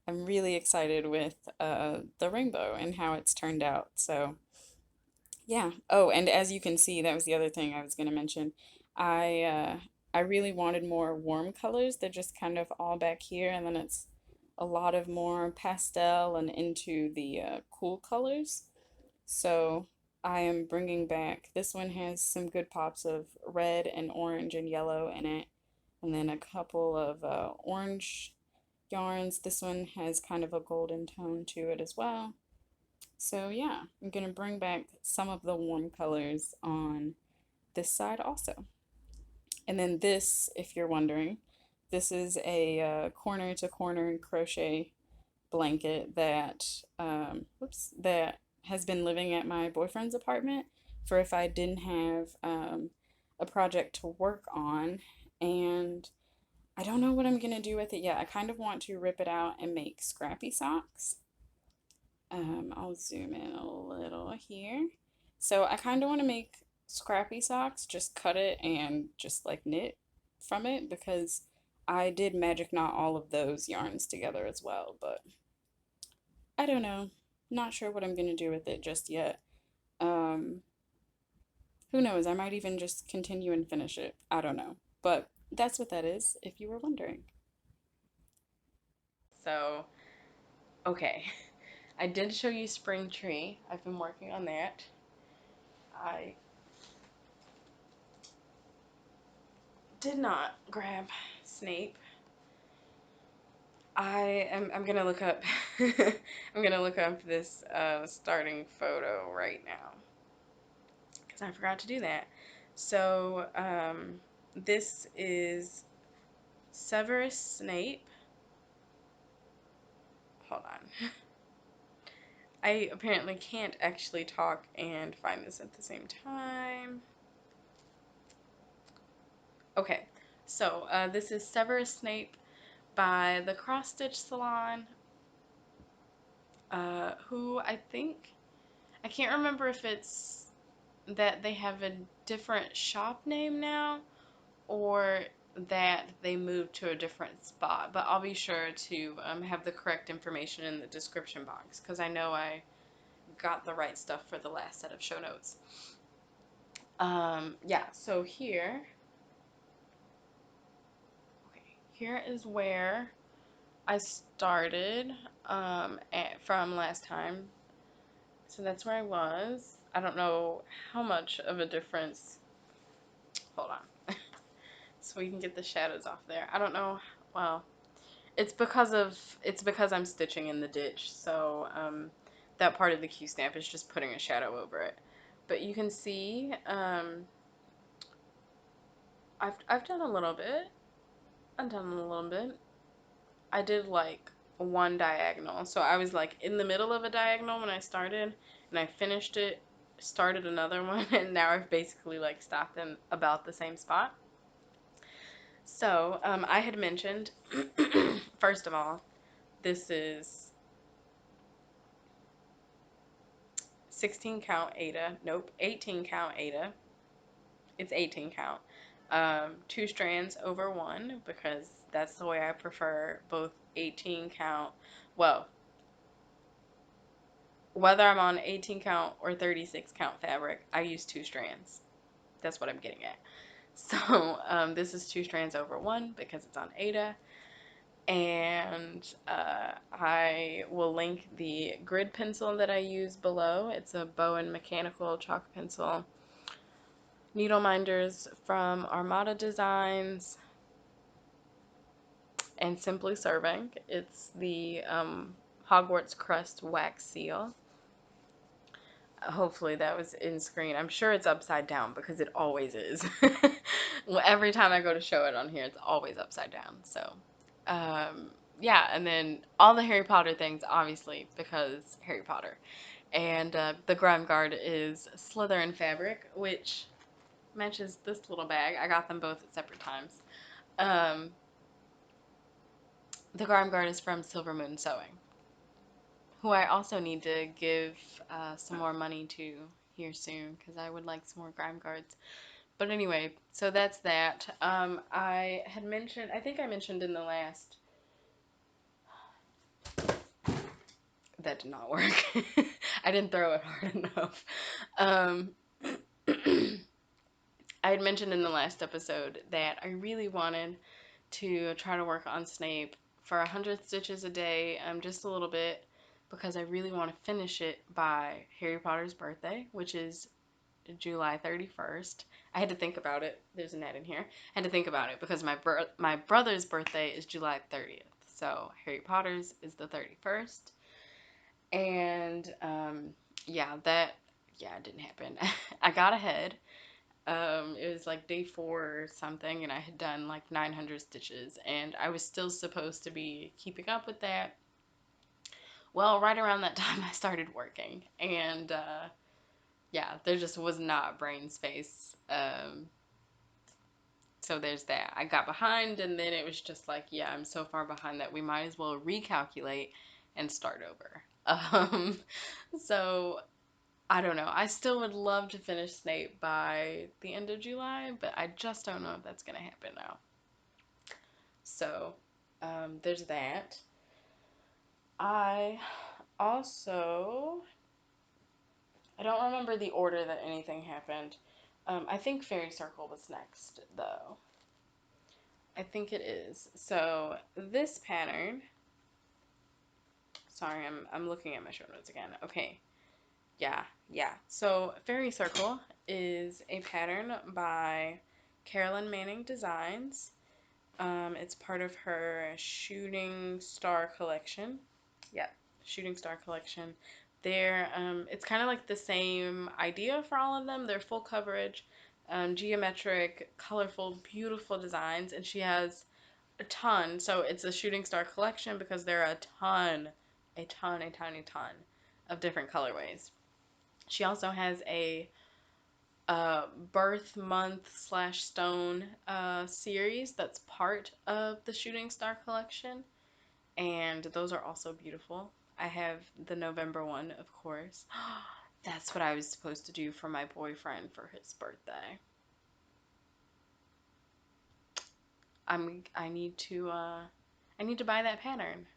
I'm really excited with the rainbow and how it's turned out. So yeah. Oh, and as you can see, that was the other thing I was going to mention. I really wanted more warm colors. They're just kind of all back here, and then it's a lot of more pastel and into the cool colors. So I am bringing back, this one has some good pops of red and orange and yellow in it, and then a couple of orange yarns. This one has kind of a golden tone to it as well. So yeah, I'm gonna bring back some of the warm colors on this side also. And then this, if you're wondering, this is a corner to corner crochet blanket that, that has been living at my boyfriend's apartment for if I didn't have a project to work on. And I don't know what I'm gonna do with it yet. I kind of want to rip it out and make scrappy socks. I'll zoom in a little here. So I kind of want to make scrappy socks, just cut it and just like knit from it because I did magic knot all of those yarns together as well, but I don't know. Not sure what I'm gonna do with it just yet. Um, who knows? I might even just continue and finish it. I don't know. But that's what that is, if you were wondering. So, okay. I did show you Spring Tree. I've been working on that. I did not grab Snape. I'm gonna look up I'm gonna look up this starting photo right now because I forgot to do that. So this is Severus Snape. Hold on. I apparently can't actually talk and find this at the same time. Okay, so this is Severus Snape by the Cross Stitch Salon, who I can't remember if it's that they have a different shop name now or that they moved to a different spot, but I'll be sure to have the correct information in the description box because I know I got the right stuff for the last set of show notes. Yeah, so here is where I started from last time. So that's where I was. I don't know how much of a difference. Hold on. So we can get the shadows off there. I don't know. Well, it's because I'm stitching in the ditch. So that part of the Q stamp is just putting a shadow over it. But you can see I've done a little bit. I've done a little bit. I did like one diagonal. So I was like in the middle of a diagonal when I started and I finished it, started another one, and now I've basically like stopped in about the same spot. So I had mentioned, first of all, this is 16 count Ada. Nope, 18 count Ada. It's 18 count. Two strands over one because that's the way I prefer both 18 count. Well, whether I'm on 18 count or 36 count fabric, I use two strands. That's what I'm getting at. So this is two strands over one because it's on Ada. And I will link the grid pencil that I use below. It's a Bowen Mechanical chalk pencil. Needle minders from Armada Designs and Simply Serving. It's the Hogwarts Crust Wax Seal. Hopefully that was in screen. I'm sure it's upside down because it always is. Well, every time I go to show it on here, it's always upside down. So, yeah, and then all the Harry Potter things, obviously, because Harry Potter. And the Grime Guard is Slytherin fabric, which matches this little bag. I got them both at separate times. Um, the Grime Guard is from Silver Moon Sewing, who I also need to give some more money to here soon because I would like some more Grime Guards. But anyway, so that's that. I had mentioned, I think I mentioned in the last, that did not work. I didn't throw it hard enough. Um, I had mentioned in the last episode that I really wanted to try to work on Snape for 100 stitches a day, just a little bit. because I really want to finish it by Harry Potter's birthday, which is July 31st. I had to think about it. There's a net in here. I had to think about it because my brother's birthday is July 30th. So Harry Potter's is the 31st. And yeah, that yeah, it didn't happen. I got ahead. It was like day 4 or something, and I had done like 900 stitches, and I was still supposed to be keeping up with that. Well, right around that time, I started working, and yeah, there just was not brain space. So there's that. I got behind, and then it was just like, yeah, I'm so far behind that we might as well recalculate and start over. So I don't know. I still would love to finish Snape by the end of July, but I just don't know if that's gonna happen now. So there's that. I also I don't remember the order that anything happened. I think Fairy Circle was next, though. I think it is. So this pattern. Sorry, I'm looking at my show notes again. Okay. Yeah, yeah. So Fairy Circle is a pattern by Carolyn Manning Designs. It's part of her Shooting Star collection. Yeah, Shooting Star collection. It's kind of like the same idea for all of them. They're full coverage, geometric, colorful, beautiful designs, and she has a ton. So it's a Shooting Star collection because there are a ton of different colorways. She also has a birth month slash stone series that's part of the Shooting Star collection, and those are also beautiful. I have the November one, of course. That's what I was supposed to do for my boyfriend for his birthday. I need to buy that pattern.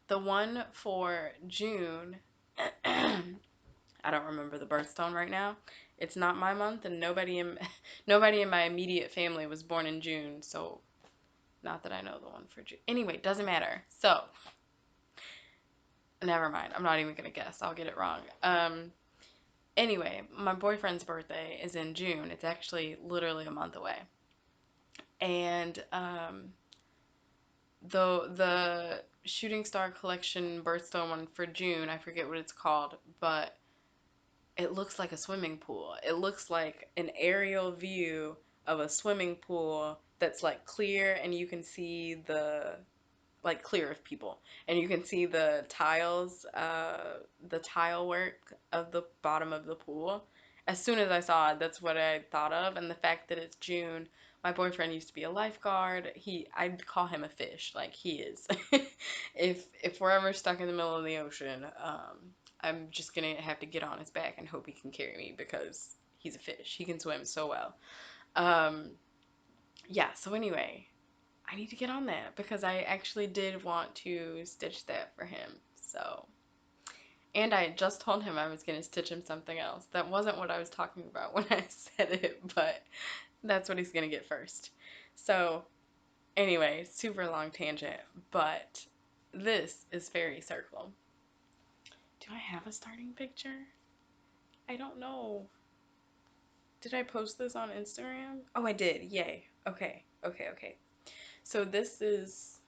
The one for June, I don't remember the birthstone right now. It's not my month, and nobody in my immediate family was born in June, so not that I know the one for June. Anyway, doesn't matter. So, never mind. I'm not even gonna guess. I'll get it wrong. Anyway, my boyfriend's birthday is in June. It's actually literally a month away, and the Shooting Star Collection birthstone one for June, I forget what it's called, but it looks like a swimming pool. It looks like an aerial view of a swimming pool that's like clear, and you can see the like clear of people, and you can see the tiles, the tile work of the bottom of the pool. As soon as I saw it, that's what I thought of, and the fact that it's June. My boyfriend used to be a lifeguard. I'd call him a fish, like he is. If we're ever stuck in the middle of the ocean, I'm just gonna have to get on his back and hope he can carry me because he's a fish. He can swim so well. Um, yeah. So anyway, I need to get on that because I actually did want to stitch that for him. So, and I just told him I was going to stitch him something else. That wasn't what I was talking about when I said it, but that's what he's going to get first. So, anyway, super long tangent, but this is Fairy Circle. Do I have a starting picture? I don't know. Did I post this on Instagram? Oh, I did. Yay. Okay. Okay, okay. So this is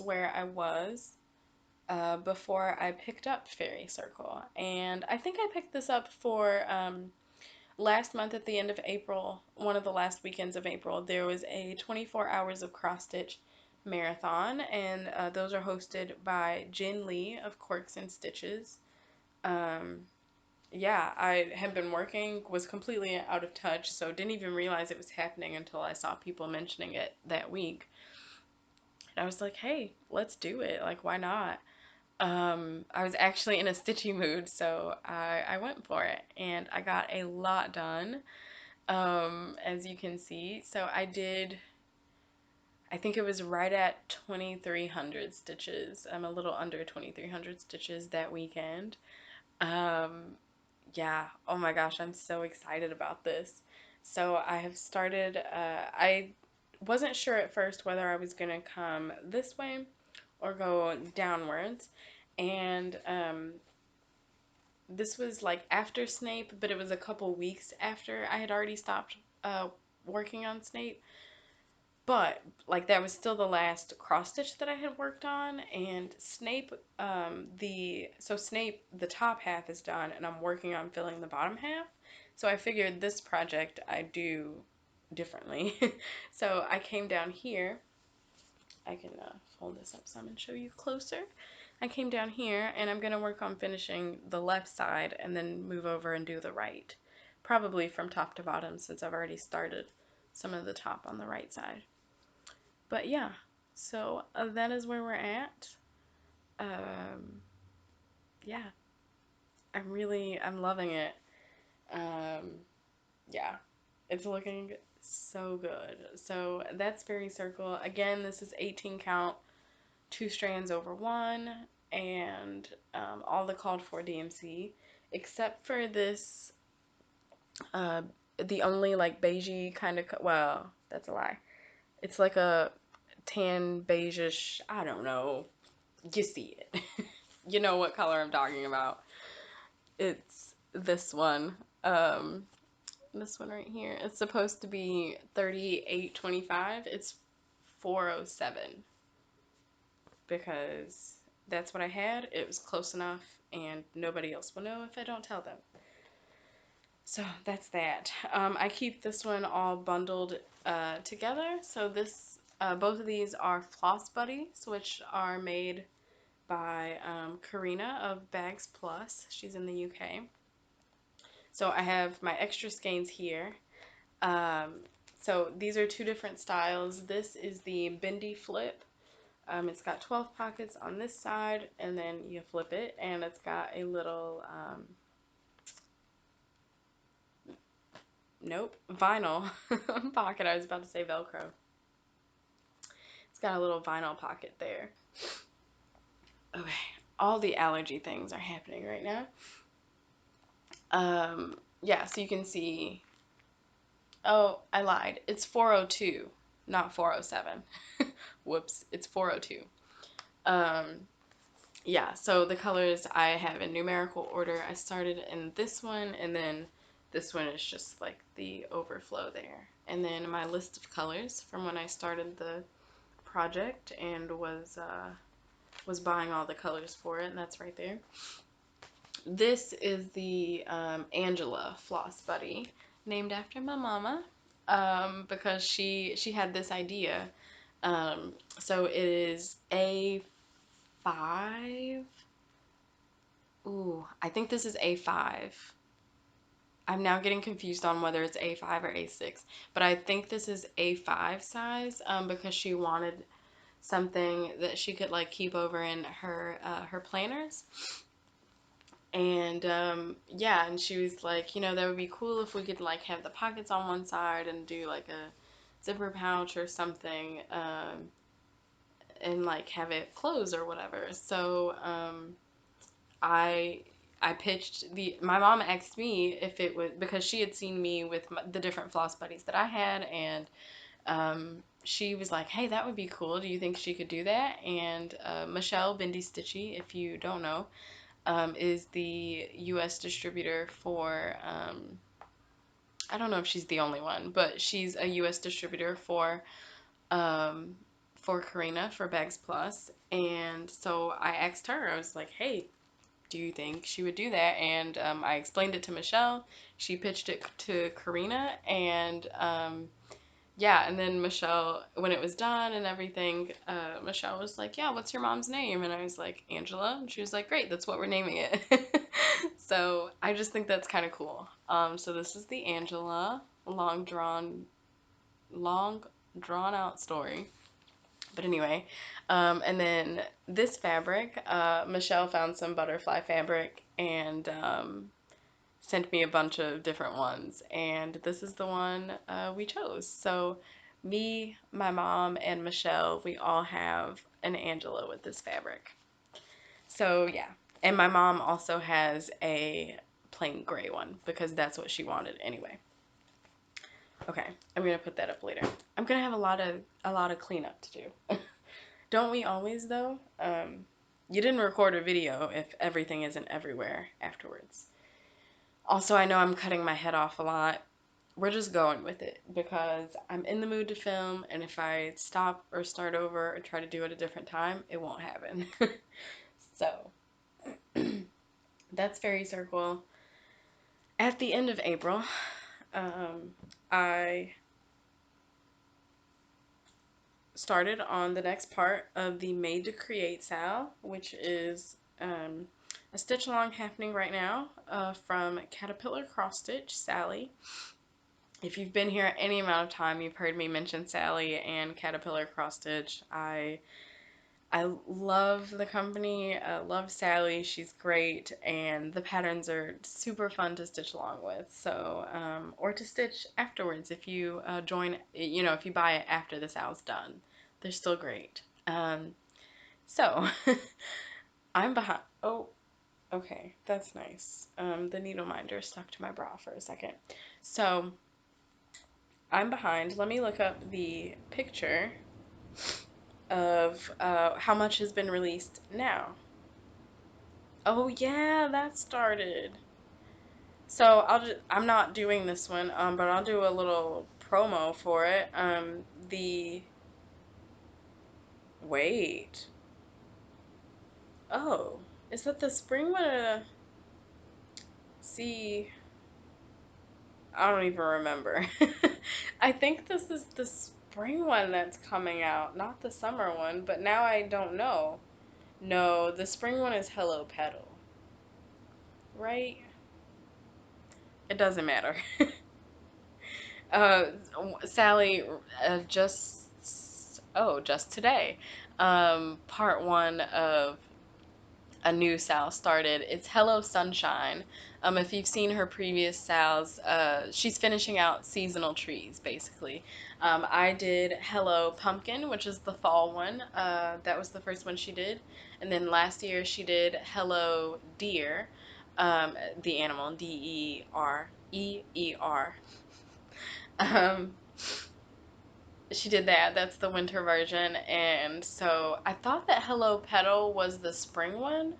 where I was before I picked up Fairy Circle. And I think I picked this up for last month at the end of April, one of the last weekends of April. There was a 24 hours of cross stitch marathon, and those are hosted by Jen Lee of Quirks and Stitches. Um, yeah, I had been working, was completely out of touch, so didn't even realize it was happening until I saw people mentioning it that week. And I was like, hey, let's do it. Like, why not? I was actually in a stitchy mood, so I went for it, and I got a lot done, as you can see. So I think it was right at 2,300 stitches. I'm a little under 2,300 stitches that weekend. Um, yeah, oh my gosh, I'm so excited about this. So I have started, I wasn't sure at first whether I was gonna come this way or go downwards. And this was like after Snape, but it was a couple weeks after I had already stopped uh, working on Snape. But like that was still the last cross stitch that I had worked on, and Snape, Snape, the top half is done, and I'm working on filling the bottom half. So I figured this project I do differently. So I came down here. I can fold this up some and show you closer. I came down here and I'm going to work on finishing the left side and then move over and do the right. Probably from top to bottom since I've already started some of the top on the right side. But yeah, so that is where we're at. Um, yeah, I'm loving it. Um, yeah, it's looking so good. So that's Fairy Circle. Again, this is 18 count, 2 strands over 1, and all the called for DMC, except for this, uh, the only like beigey kind of, well, that's a lie. It's like a tan beigeish, I don't know, you see it. You know what color I'm talking about. It's this one. Um, this one right here. It's supposed to be 38.25. It's 407 because that's what I had. It was close enough, and nobody else will know if I don't tell them. So that's that. I keep this one all bundled together. So both of these are Floss Buddies, which are made by Karina of Bags Plus. She's in the UK. So I have my extra skeins here. Um, so these are 2 different styles. This is the Bendy Flip. It's got 12 pockets on this side, and then you flip it, and it's got a little, nope, vinyl pocket. I was about to say Velcro. It's got a little vinyl pocket there. Okay, all the allergy things are happening right now. Yeah, so you can see. Oh, I lied. It's 402, not 407. Whoops, it's 402. Yeah, so the colors I have in numerical order. I started in this one, and then this one is just like the overflow there. And then my list of colors from when I started the project and was buying all the colors for it, and that's right there. This is the Angela Floss Buddy, named after my mama, because she had this idea. So it is A5. Ooh, I think this is A5. I'm now getting confused on whether it's A5 or A6, but I think this is A5 size because she wanted something that she could like keep over in her planners. And yeah, and she was like, that would be cool if we could like have the pockets on one side and do like a zipper pouch or something, and like have it close or whatever. So I I pitched my mom asked me if it was because she had seen me with the different floss buddies that I had, and she was like, hey, that would be cool. Do you think she could do that? And Michelle Bindi Stitchy, if you don't know, is the U.S. distributor for, I don't know if she's the only one, but she's a U.S. distributor um, for Karina for Bags Plus. And so I asked her, I was like, hey, do you think she would do that? And I explained it to Michelle. She pitched it to Karina, and yeah, and then Michelle, when it was done and everything, Michelle was like, yeah, what's your mom's name? And I was like, Angela. And she was like, great, that's what we're naming it. So I just think that's kind of cool. So this is the Angela long drawn out story. But anyway, and then this fabric, Michelle found some butterfly fabric and sent me a bunch of different ones, and this is the one we chose. So me, my mom, and Michelle, we all have an Angela with this fabric. So yeah, and my mom also has a plain gray one because that's what she wanted anyway. Okay, I'm gonna put that up later. I'm gonna have a lot of cleanup to do. Don't we always though? You didn't record a video if everything isn't everywhere afterwards. Also, I know I'm cutting my head off a lot. We're just going with it because I'm in the mood to film, and if I stop or start over or try to do it a different time, it won't happen. So, that's Fairy Circle. At the end of April, I started on the next part of the Made to Create Sal, which is a stitch along happening right now from Caterpillar Cross Stitch Sally. If you've been here any amount of time, you've heard me mention Sally and Caterpillar Cross Stitch. I love the company. I love Sally. She's great, and the patterns are super fun to stitch along with. So, or to stitch afterwards if you join. If you buy it after the sal's done, they're still great. So I'm behind. Oh, okay, that's nice. The needle minder stuck to my bra for a second. So I'm behind. Let me look up the picture of how much has been released now. Oh yeah, that started. So I'm not doing this one, but I'll do a little promo for it. The wait. Oh, is that the spring one? See, I don't even remember. I think this is the spring one that's coming out, not the summer one, but now I don't know. No, the spring one is Hello Petal, right? It doesn't matter. uh, Sally, just today, part one of a new Sal started. It's Hello Sunshine. If you've seen her previous Sals, she's finishing out seasonal trees, basically. I did Hello Pumpkin, which is the fall one. That was the first one she did. And then last year she did Hello Deer, the animal, Deer. Um, she did that. That's the winter version. And so I thought that Hello Petal was the spring one.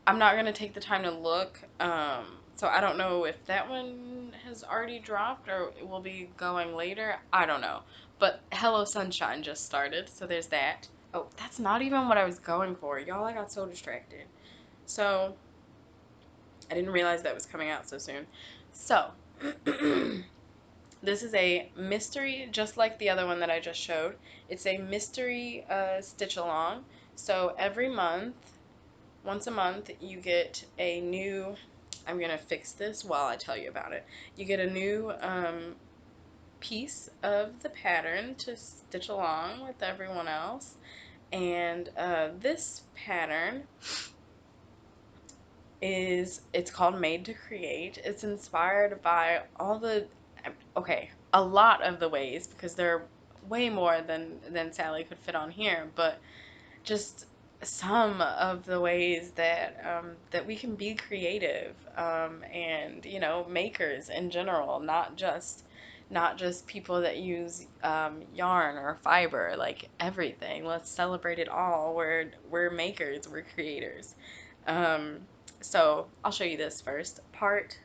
I'm not going to take the time to look. So I don't know if that one has already dropped or it will be going later. I don't know. But Hello Sunshine just started. So there's that. Oh, that's not even what I was going for. Y'all, I got so distracted. So I didn't realize that was coming out so soon. So this is a mystery, just like the other one that I just showed. It's a mystery stitch along. So every month, once a month, you get a new, I'm going to fix this while I tell you about it. You get a new piece of the pattern to stitch along with everyone else. And this pattern it's called Made to Create. It's inspired by okay, a lot of the ways, because there are way more than Sally could fit on here, but just some of the ways that we can be creative, and makers in general, not just people that use yarn or fiber, like everything. Let's celebrate it all. We're makers, we're creators. Um, so I'll show you this first. Part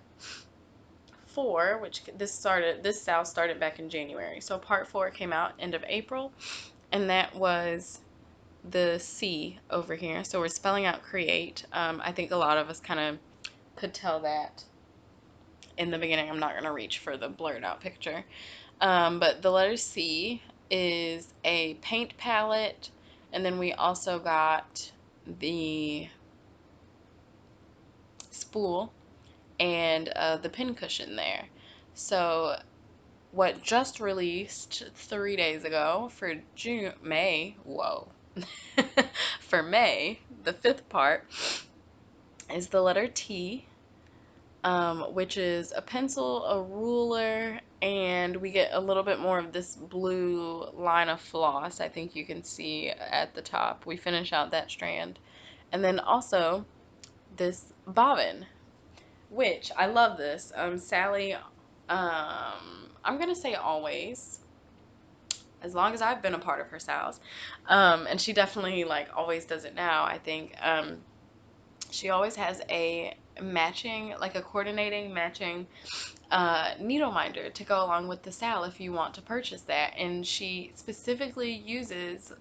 4, which this Sal started back in January. So part 4 came out end of April, and that was the C over here. So we're spelling out create. I think a lot of us kind of could tell that in the beginning. I'm not going to reach for the blurred out picture. But the letter C is a paint palette, and then we also got the spool and the pin cushion there. So what just released 3 days ago for for May, the 5th part, is the letter T, which is a pencil, a ruler, and we get a little bit more of this blue line of floss. I think you can see at the top. We finish out that strand. And then also this bobbin, which I love this. Sally, I'm gonna say always, as long as I've been a part of her styles. And she definitely like always does it now, I think. She always has a matching, like a coordinating matching needle minder to go along with the style if you want to purchase that. And she specifically uses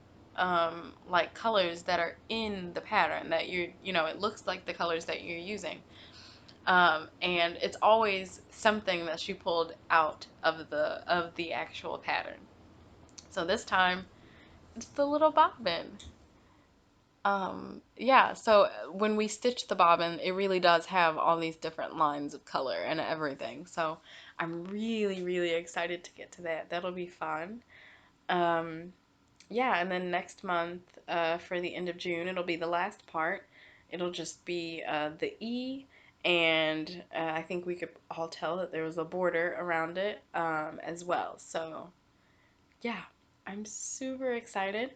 like colors that are in the pattern that you know, it looks like the colors that you're using. And it's always something that she pulled out of the actual pattern. So this time it's the little bobbin. Yeah, so when we stitch the bobbin, it really does have all these different lines of color and everything. So I'm really, really excited to get to that. That'll be fun. Um, yeah, and then next month, for the end of June, it'll be the last part. It'll just be the E, and I think we could all tell that there was a border around it as well. So yeah, I'm super excited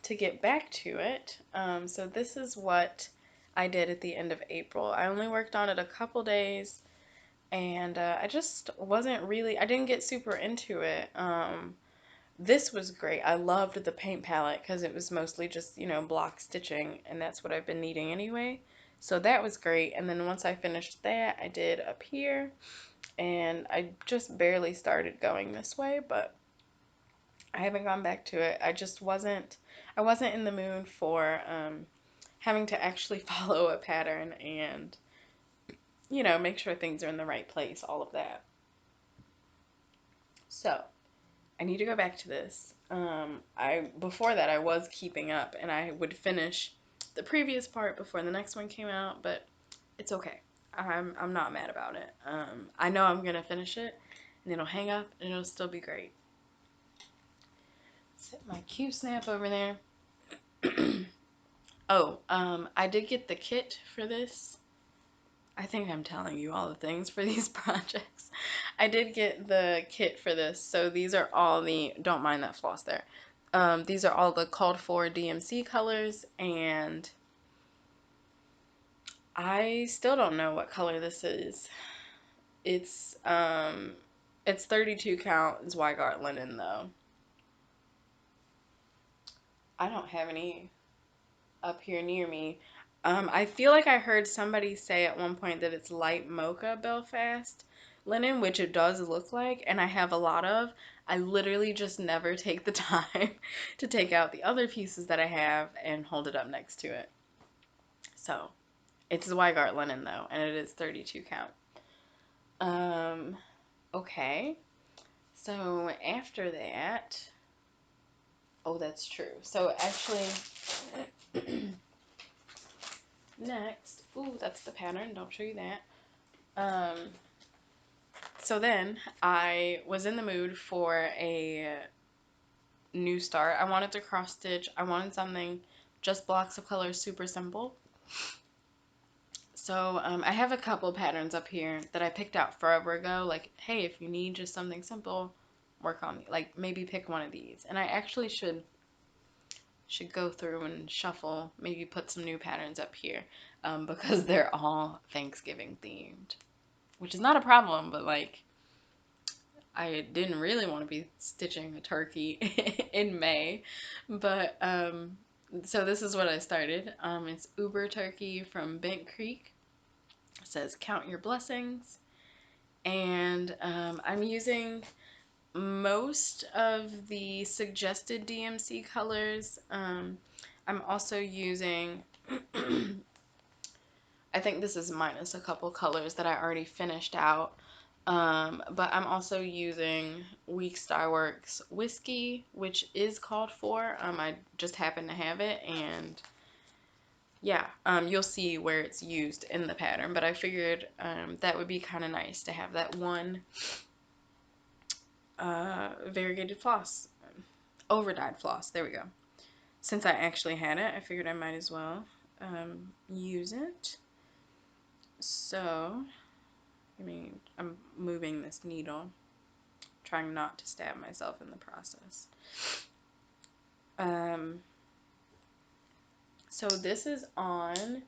to get back to it. So this is what I did at the end of April. I only worked on it a couple days, and I just wasn't really, I didn't get super into it. This was great. I loved the paint palette because it was mostly just, you know, block stitching, and that's what I've been needing anyway. So that was great. And then once I finished that, I did up here, and I just barely started going this way, but I haven't gone back to it. I wasn't in the mood for having to actually follow a pattern and, you know, make sure things are in the right place, all of that. So I need to go back to this. I before that I was keeping up and I would finish the previous part before the next one came out, but it's okay. I'm not mad about it. I know I'm gonna finish it and it'll hang up and it'll still be great. Set my Q snap over there. Oh, I did get the kit for this. I think I'm telling you all the things for these projects. I did get the kit for this, so these are all the, don't mind that floss there. These are all the called for DMC colors, and I still don't know what color this is. It's um, it's 32 count Zweigart linen though. I don't have any up here near me. I feel like I heard somebody say at one point that it's light mocha Belfast linen, which it does look like, and I have a lot of. I literally just never take the time to take out the other pieces that I have and hold it up next to it. So it's Zweigart linen though, and it is 32 count. Um, okay. So after that, oh, that's true. So actually, next, ooh, that's the pattern. Don't show you that. Um, so then I was in the mood for a new start. I wanted to cross stitch. I wanted something just blocks of color, super simple. So I have a couple patterns up here that I picked out forever ago. Like, hey, if you need just something simple, work on like maybe pick one of these. And I actually should go through and shuffle, maybe put some new patterns up here because they're all Thanksgiving themed, which is not a problem, but like I didn't really want to be stitching a turkey in May, but so this is what I started. It's Uber Turkey from Bent Creek. It says count your blessings, and I'm using most of the suggested DMC colors. I'm also using, I think this is minus a couple colors that I already finished out. But I'm also using Weeks Dye Works Whiskey, which is called for. I just happen to have it, and yeah, you'll see where it's used in the pattern, but I figured that would be kind of nice to have that one variegated floss, over-dyed floss, there we go. Since I actually had it, I figured I might as well use it. So, I'm moving this needle, trying not to stab myself in the process. Um, so this is on,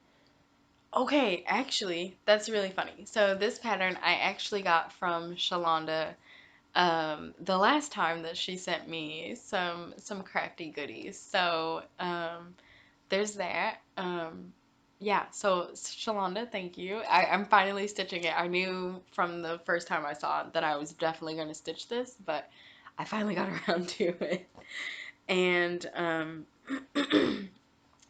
okay, actually, that's really funny. So this pattern I actually got from Shalonda the last time that she sent me some crafty goodies. So there's that. Yeah, so Shalonda, thank you. I'm finally stitching it. I knew from the first time I saw it that I was definitely going to stitch this, but I finally got around to it. And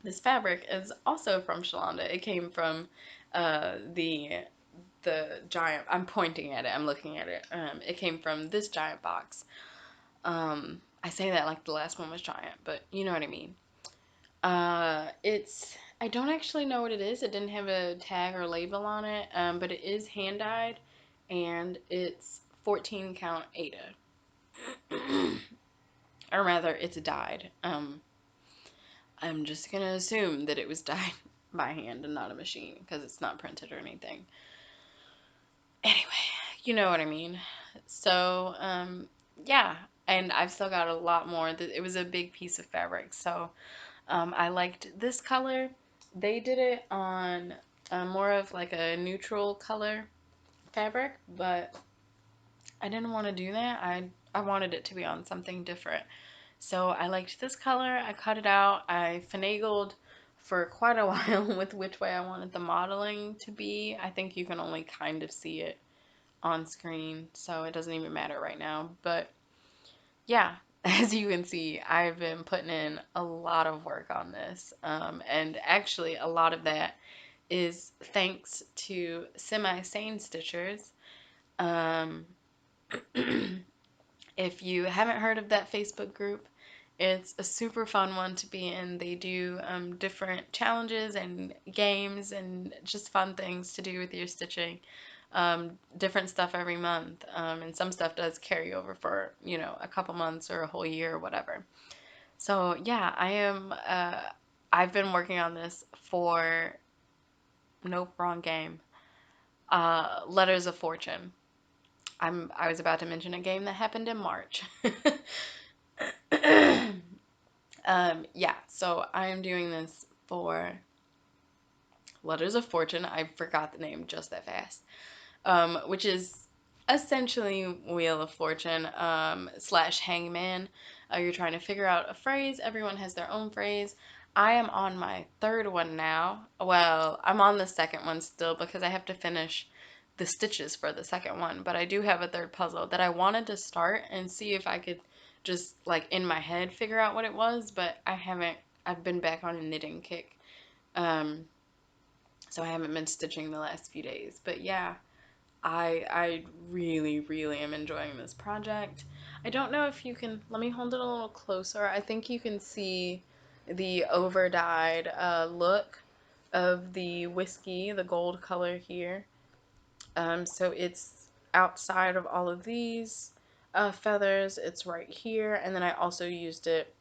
this fabric is also from Shalonda. It came from the giant. I'm pointing at it. I'm looking at it. It came from this giant box. I say that like the last one was giant, but you know what I mean. It's I don't actually know what it is. It didn't have a tag or label on it, but it is hand dyed, and it's 14 count Ada, or rather, it's dyed. I'm just gonna assume that it was dyed by hand and not a machine because it's not printed or anything. Anyway, you know what I mean. So, yeah, and I've still got a lot more. It was a big piece of fabric, so I liked this color. They did it on more of like a neutral color fabric, but I didn't want to do that. I wanted it to be on something different. So I liked this color. I cut it out. I finagled for quite a while with which way I wanted the modeling to be. I think you can only kind of see it on screen, so it doesn't even matter right now. But yeah, as you can see, I've been putting in a lot of work on this. And actually, a lot of that is thanks to semi-sane stitchers. Um, if you haven't heard of that Facebook group, it's a super fun one to be in. They do different challenges and games and just fun things to do with your stitching. Different stuff every month, and some stuff does carry over for, you know, a couple months or a whole year or whatever. So yeah, I've been working on this for, nope, wrong game. Letters of Fortune. I was about to mention a game that happened in March. Yeah, so I am doing this for Letters of Fortune. I forgot the name just that fast. Which is essentially Wheel of Fortune slash Hangman. You're trying to figure out a phrase. Everyone has their own phrase. I am on my third one now. Well, I'm on the second one still because I have to finish the stitches for the second one. But I do have a third puzzle that I wanted to start and see if I could just like in my head figure out what it was, but I haven't. I've been back on a knitting kick. Um, so I haven't been stitching the last few days. But yeah, I really, really am enjoying this project. I don't know if you can, let me hold it a little closer. I think you can see the over dyed look of the whiskey, the gold color here. So it's outside of all of these feathers. It's right here. And then I also used it,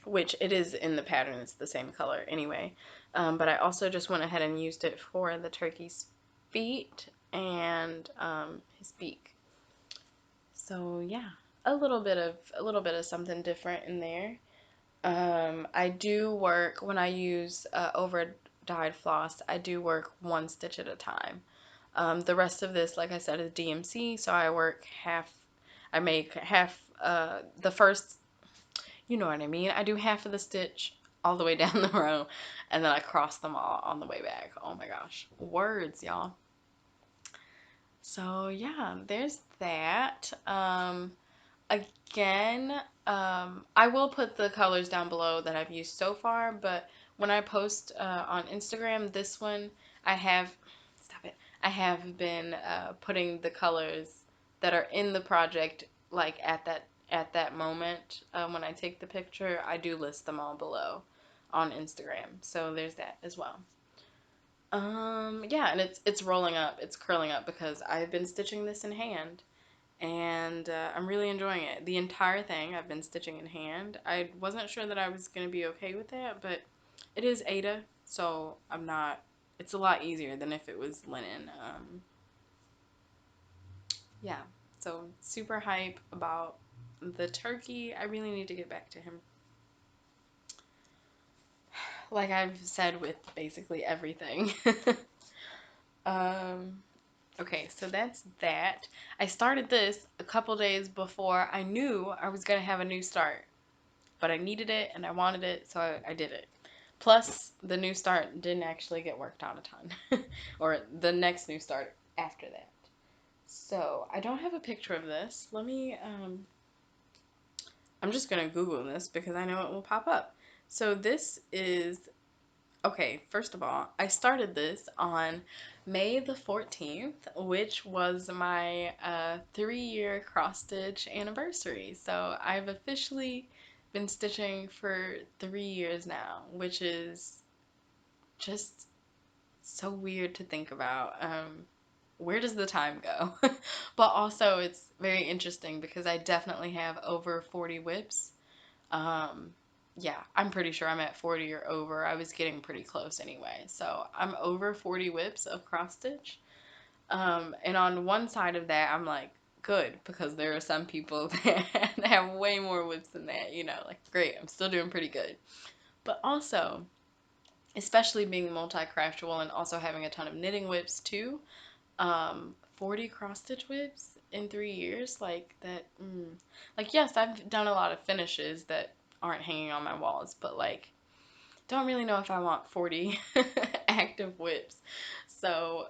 which it is in the pattern. It's the same color anyway. But I also just went ahead and used it for the turkey's feet and his beak. So yeah, a little bit of something different in there. I do work when I use over dyed floss. I do work one stitch at a time. The rest of this, like I said, is DMC. So I work half. I make half. The first, you know what I mean. I do half of the stitch all the way down the row, and then I cross them all on the way back. Oh my gosh, words, y'all. So yeah, there's that. Again, I will put the colors down below that I've used so far, but when I post on Instagram, this one, I have, stop it, I have been putting the colors that are in the project like at that moment when I take the picture. I do list them all below on Instagram, so there's that as well. Yeah, and it's rolling up, it's curling up because I've been stitching this in hand, and I'm really enjoying it. The entire thing I've been stitching in hand. I wasn't sure that I was going to be okay with that, but it is Ada, so I'm not, it's a lot easier than if it was linen. Yeah, so super hype about the turkey. I really need to get back to him. Like I've said with basically everything. um, Okay, so that's that. I started this a couple days before I knew I was going to have a new start, but I needed it and I wanted it, so I did it. Plus, the new start didn't actually get worked on a ton, or the next new start after that. So, I don't have a picture of this. I'm just going to Google this because I know it will pop up. So, this is okay, first of all, I started this on May the 14th, which was my 3-year cross stitch anniversary. So I've officially been stitching for 3 years now, which is just so weird to think about. Where does the time go? But also, it's very interesting because I definitely have over 40 whips. um, yeah, I'm pretty sure I'm at 40 or over. I was getting pretty close anyway. So I'm over 40 whips of cross stitch. And on one side of that, I'm like, good, because there are some people that have way more whips than that, like, great, I'm still doing pretty good. But also, especially being multi-craftual and also having a ton of knitting whips too, 40 cross stitch whips in 3 years, like that. Like, yes, I've done a lot of finishes that aren't hanging on my walls, but like, don't really know if I want 40 active whips. So,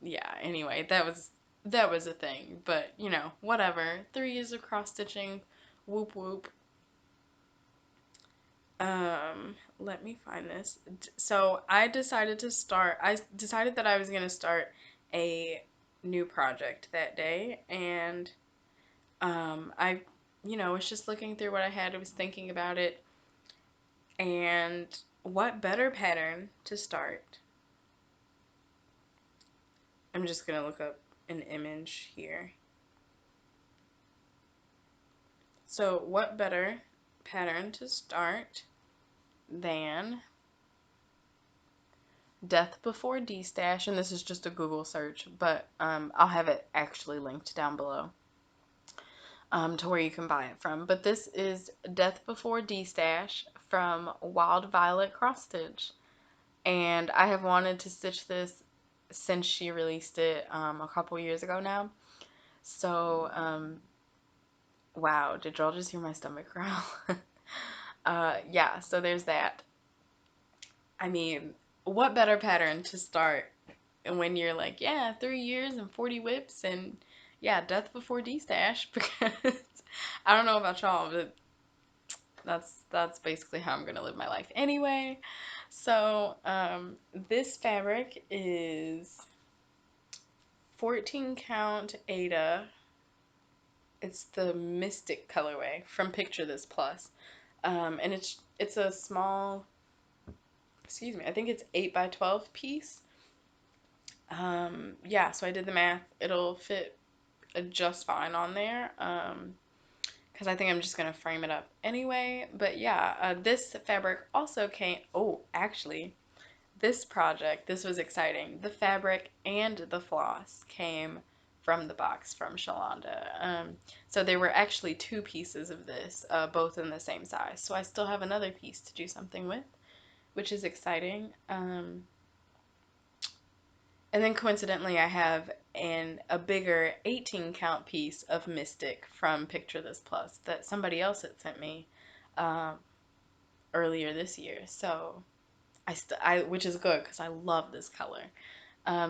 yeah, anyway, that was a thing, but whatever. 3 years of cross stitching, whoop whoop. Let me find this. So I decided that I was gonna start a new project that day, and I was just looking through what I had. I was thinking about it, and what better pattern to start? I'm just gonna look up an image here. So, what better pattern to start than Death Before D-Stash? And this is just a Google search, but I'll have it actually linked down below to where you can buy it from. But this is Death Before D-Stash from Wild Violet Cross Stitch. And I have wanted to stitch this since she released it a couple years ago now. So, wow, did y'all just hear my stomach growl? Yeah, so there's that. I mean, what better pattern to start when you're like, yeah, 3 years and 40 whips and yeah, death before D-stash, because I don't know about y'all, but that's basically how I'm gonna live my life anyway. So, this fabric is 14 count Ada. It's the Mystic colorway from Picture This Plus. And it's a small, excuse me, I think it's 8 by 12 piece. Yeah, so I did the math. It'll fit just fine on there. Because I think I'm just gonna frame it up anyway. But yeah, this fabric also came. Oh, actually, this was exciting. The fabric and the floss came from the box from Shalonda. So there were actually two pieces of this, both in the same size. So I still have another piece to do something with, which is exciting. And then coincidentally, I have a bigger 18 count piece of Mystic from Picture This Plus that somebody else had sent me um, earlier this year. So which is good because I love this color.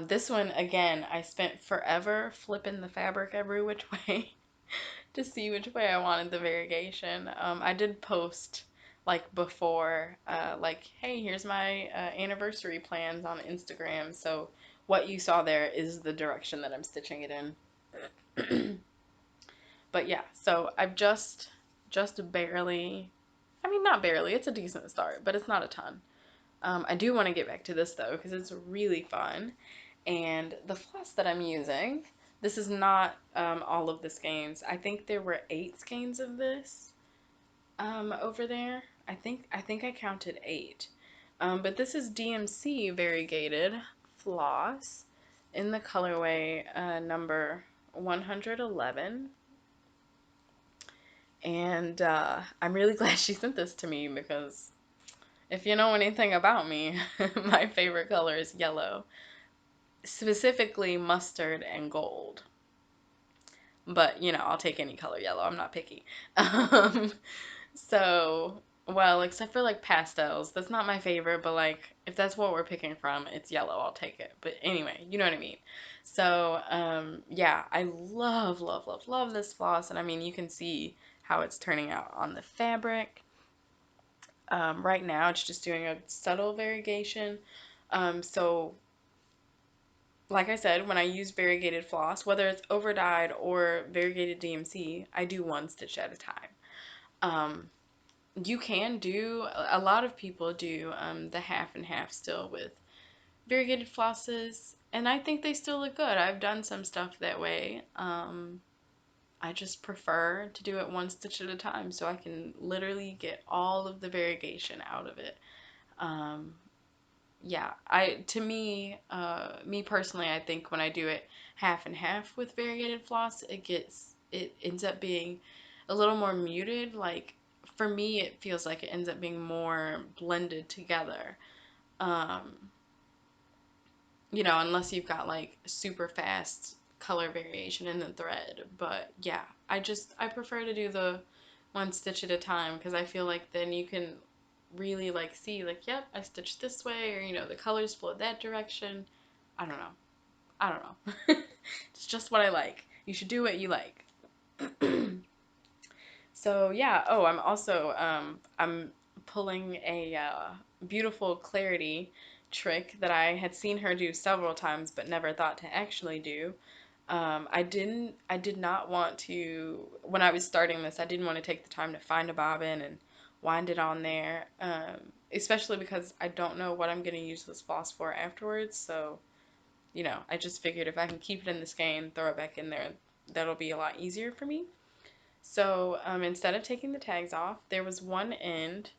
This one again, I spent forever flipping the fabric every which way to see which way I wanted the variegation. I did post like before, like, hey, here's my anniversary plans on Instagram. So what you saw there is the direction that I'm stitching it in. But yeah, so I've just barely, I mean, not barely, it's a decent start, but it's not a ton. I do want to get back to this though because it's really fun. And the floss that I'm using, this is not all of the skeins. I think there were 8 skeins of this over there. I think I counted 8. But this is DMC variegated floss in the colorway number 111. And I'm really glad she sent this to me because if you know anything about me, my favorite color is yellow. specifically mustard and gold. But, I'll take any color yellow. I'm not picky. Um, so, well, except for like pastels. That's not my favorite, but like if that's what we're picking from, it's yellow. I'll take it. But anyway, you know what I mean. So, yeah, I love, love, love, love this floss. And I mean, you can see how it's turning out on the fabric. Right now, it's just doing a subtle variegation. So, like I said, when I use variegated floss, whether it's over dyed or variegated DMC, I do one stitch at a time. Um, you can do, a lot of people do the half and half still with variegated flosses, and I think they still look good. I've done some stuff that way. I just prefer to do it one stitch at a time so I can literally get all of the variegation out of it. Um, yeah, me personally, I think when I do it half and half with variegated floss, it ends up being a little more muted. Like for me, it feels like it ends up being more blended together. Um, unless you've got like super fast color variation in the thread. But yeah, I prefer to do the one stitch at a time because I feel like then you can really like see like, yep, I stitched this way, or the colors flow that direction. I don't know. I don't know. It's just what I like. You should do what you like. So yeah. Oh, I'm pulling a beautiful clarity trick that I had seen her do several times but never thought to actually do. I did not want to, when I was starting this, I didn't want to take the time to find a bobbin and wind it on there, especially because I don't know what I'm going to use this floss for afterwards. So, I just figured if I can keep it in the skein, throw it back in there, that'll be a lot easier for me. So, instead of taking the tags off, there was one end,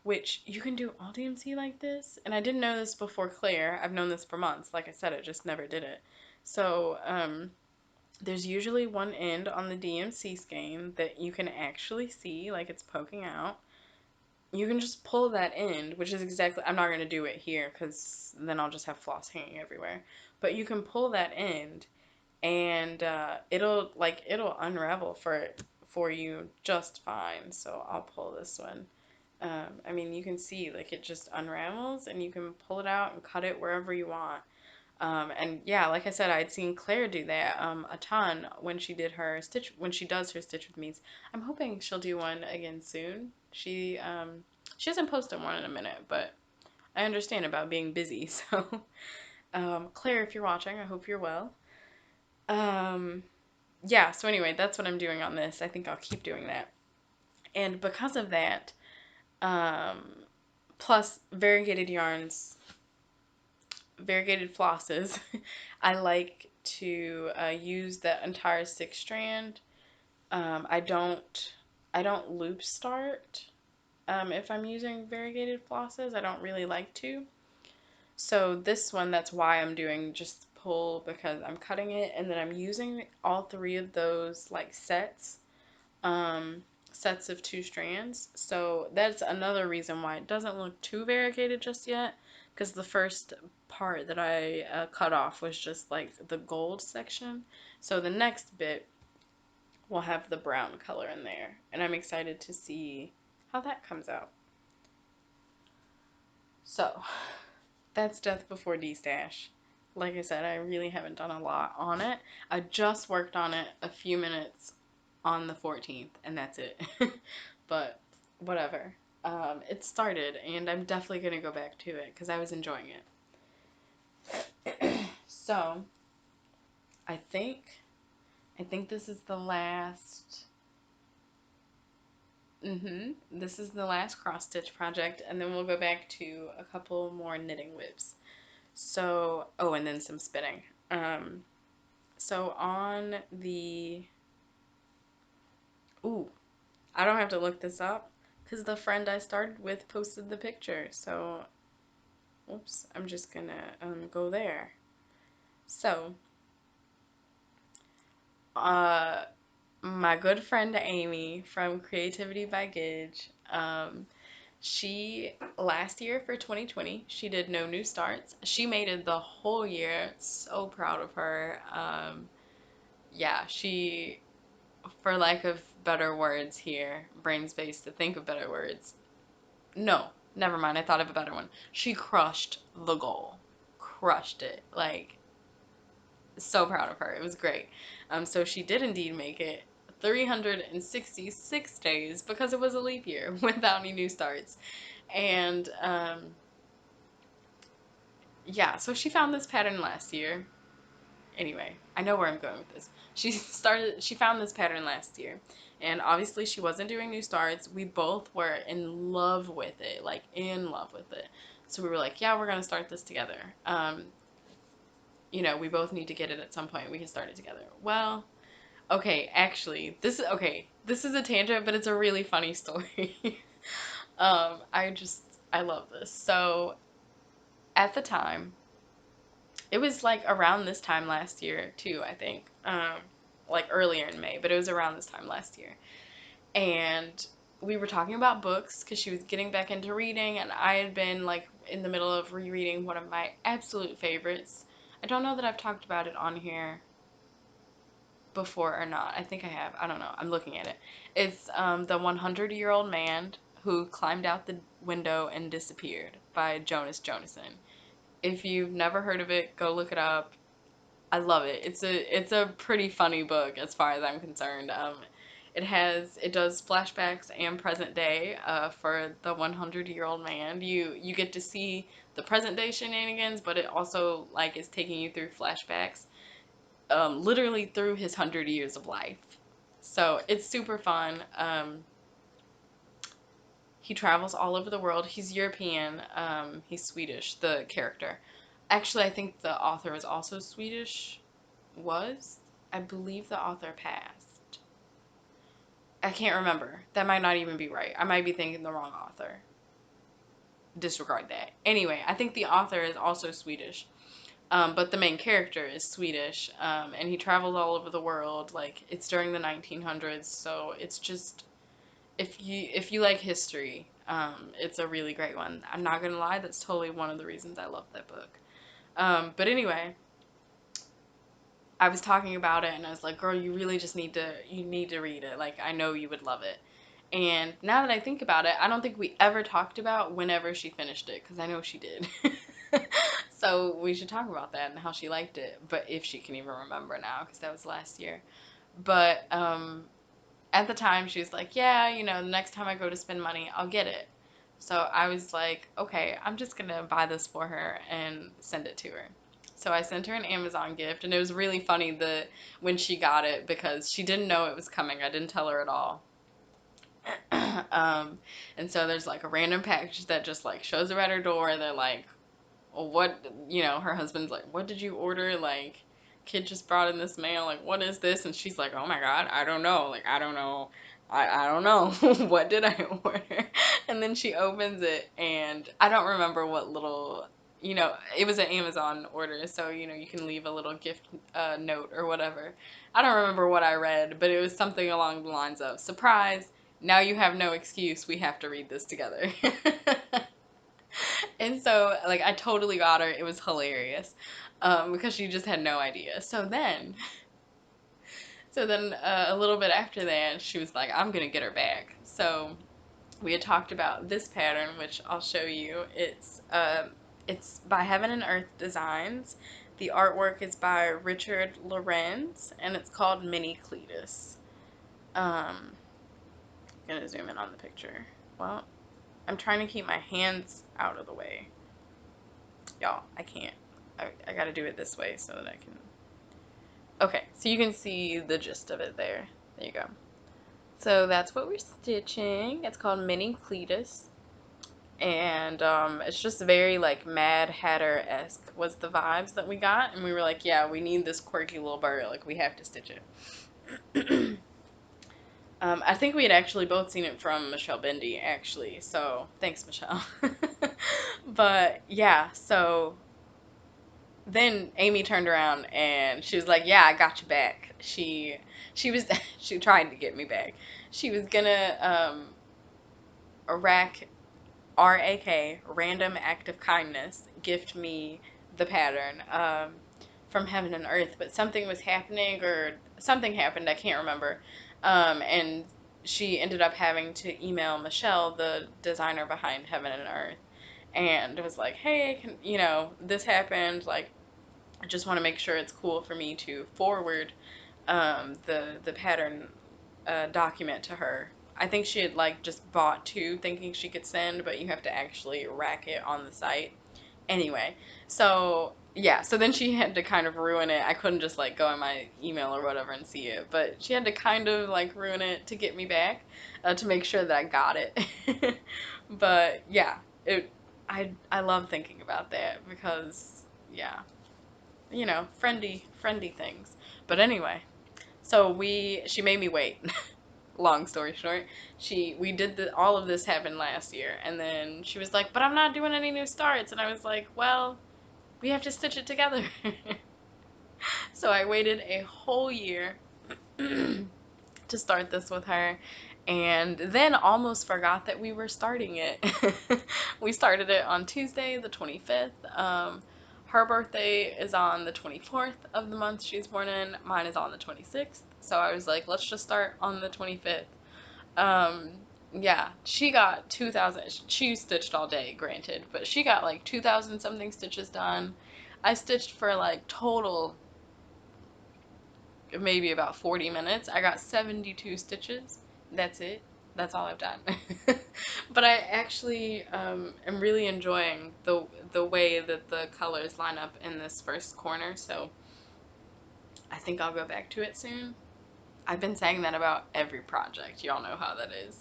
which you can do all DMC like this. And I didn't know this before Claire. I've known this for months. Like I said, I just never did it. So, there's usually one end on the DMC skein that you can actually see, like it's poking out. You can just pull that end, which is exactly, I'm not going to do it here because then I'll just have floss hanging everywhere. But you can pull that end and it'll unravel for you just fine. So I'll pull this one. I mean, you can see like it just unravels and you can pull it out and cut it wherever you want. And yeah, like I said, I'd seen Claire do that a ton when she does her Stitch with Me's. I'm hoping she'll do one again soon. She hasn't posted one in a minute, but I understand about being busy. So, Claire, if you're watching, I hope you're well. Um, yeah, so anyway, that's what I'm doing on this. I think I'll keep doing that. And because of that, um, plus variegated flosses, I like to use the entire 6 strand. I don't loop start if I'm using variegated flosses. I don't really like to. So this one, that's why I'm doing just pull because I'm cutting it and then I'm using all 3 of those like um, sets of 2 strands. So that's another reason why it doesn't look too variegated just yet, because the first part that I cut off was just like the gold section. So the next bit will have the brown color in there, and I'm excited to see how that comes out. So that's Death Before D-Stash. Like I said, I really haven't done a lot on it. I just worked on it a few minutes on the 14th, and that's it. But whatever. It started, and I'm definitely going to go back to it because I was enjoying it. So, I think this is the last. This is the last cross stitch project, and then we'll go back to a couple more knitting WIPs. So, oh, and then some spinning. So on the, ooh, I don't have to look this up because the friend I started with posted the picture. So, oops, I'm just gonna go there. So, uh, my good friend Amy from Creativity by Gidge, She, last year for 2020, she did no new starts. She made it the whole year. So proud of her. Yeah, she, for lack of better words here, brain space to think of better words. No, never mind. I thought of a better one. She crushed the goal. Crushed it. Like, so proud of her. It was great. So she did indeed make it 366 days because it was a leap year without any new starts. And yeah, so she found this pattern last year. Anyway, I know where I'm going with this. She found this pattern last year. And obviously she wasn't doing new starts. We both were in love with it, like in love with it. So we were like, yeah, we're going to start this together. We both need to get it at some point. We can start it together. Well, okay, actually, this is a tangent, but it's a really funny story. I just I love this. So, at the time, it was like around this time last year too, I think. Like earlier in May, but it was around this time last year. And we were talking about books because she was getting back into reading, and I had been like in the middle of rereading one of my absolute favorites. I don't know that I've talked about it on here before or not. I think I have. I don't know. I'm looking at it. It's The 100-Year-Old Man Who Climbed Out the Window and Disappeared by Jonas Jonasson. If you've never heard of it, go look it up. I love it. It's a pretty funny book as far as I'm concerned. It does flashbacks and present day for the 100-year-old man. You get to see the present day shenanigans, but it also like is taking you through flashbacks, literally through his 100 years of life. So it's super fun. He travels all over the world. He's European. He's Swedish, the character. Actually, I think the author is also Swedish. Was. I believe the author passed. I can't remember. That might not even be right. I might be thinking the wrong author. Disregard that. Anyway, I think the author is also Swedish. But the main character is Swedish, and he travels all over the world. Like it's during the 1900s, so it's just if you like history, it's a really great one. I'm not gonna lie, that's totally one of the reasons I love that book. But anyway, I was talking about it, and I was like, "Girl, you need to read it. Like I know you would love it." And now that I think about it, I don't think we ever talked about whenever she finished it, because I know she did. So we should talk about that and how she liked it, but if she can even remember now, because that was last year. But at the time, she was like, yeah, the next time I go to spend money, I'll get it. So I was like, okay, I'm just going to buy this for her and send it to her. So I sent her an Amazon gift, and it was really funny when she got it because she didn't know it was coming. I didn't tell her at all. um, and so there's like a random package that just like shows up at her door. They're like, well, her husband's like, what did you order? Like, kid just brought in this mail. Like, what is this? And she's like, oh my God, I don't know. Like, I don't know. I don't know. What did I order? And then she opens it, and I don't remember what little, it was an Amazon order. So, you can leave a little gift note or whatever. I don't remember what I read, but it was something along the lines of, surprise, now you have no excuse. We have to read this together. And so, like, I totally got her. It was hilarious, because she just had no idea. So then, a little bit after that, she was like, "I'm gonna get her back." So we had talked about this pattern, which I'll show you. It's by Heaven and Earth Designs. The artwork is by Richard Lorenz, and it's called Mini Cletus. I'm gonna zoom in on the picture. Well, I'm trying to keep my hands out of the way. Y'all, I can't. I gotta do it this way so that I can. Okay, so you can see the gist of it there. There you go. So that's what we're stitching. It's called Mini Cletus. And it's just very like Mad Hatter-esque was the vibes that we got. And we were like, yeah, we need this quirky little bird. Like, we have to stitch it. I think we had actually both seen it from Michelle Bendy, actually. So thanks, Michelle. But yeah, so then Amy turned around and she was like, "Yeah, I got you back." She was she tried to get me back. She was gonna rack RAK, Random Act of Kindness, gift me the pattern from Heaven and Earth, but something was happening or something happened, I can't remember. And she ended up having to email Michelle, the designer behind Heaven and Earth, and it was like, hey, this happened. Like, I just want to make sure it's cool for me to forward the pattern document to her. I think she had like just bought two, thinking she could send, but you have to actually rack it on the site. Anyway, so yeah, so then she had to kind of ruin it. I couldn't just like go in my email or whatever and see it, but she had to kind of like ruin it to get me back, to make sure that I got it. But yeah, it I love thinking about that because yeah, friendly things. But anyway, so she made me wait. Long story short, we did all of this happened last year, and then she was like, "But I'm not doing any new starts," and I was like, "Well, we have to stitch it together." So I waited a whole year to start this with her, and then almost forgot that we were starting it. We started it on Tuesday, the 25th. Her birthday is on the 24th of the month she's born in. Mine is on the 26th. So I was like, let's just start on the 25th. Um, yeah, she got 2,000. She stitched all day, granted, but she got like 2,000 something stitches done. I stitched for like total maybe about 40 minutes. I got 72 stitches. That's it. That's all I've done. But I actually am really enjoying the way that the colors line up in this first corner, so I think I'll go back to it soon. I've been saying that about every project. Y'all know how that is.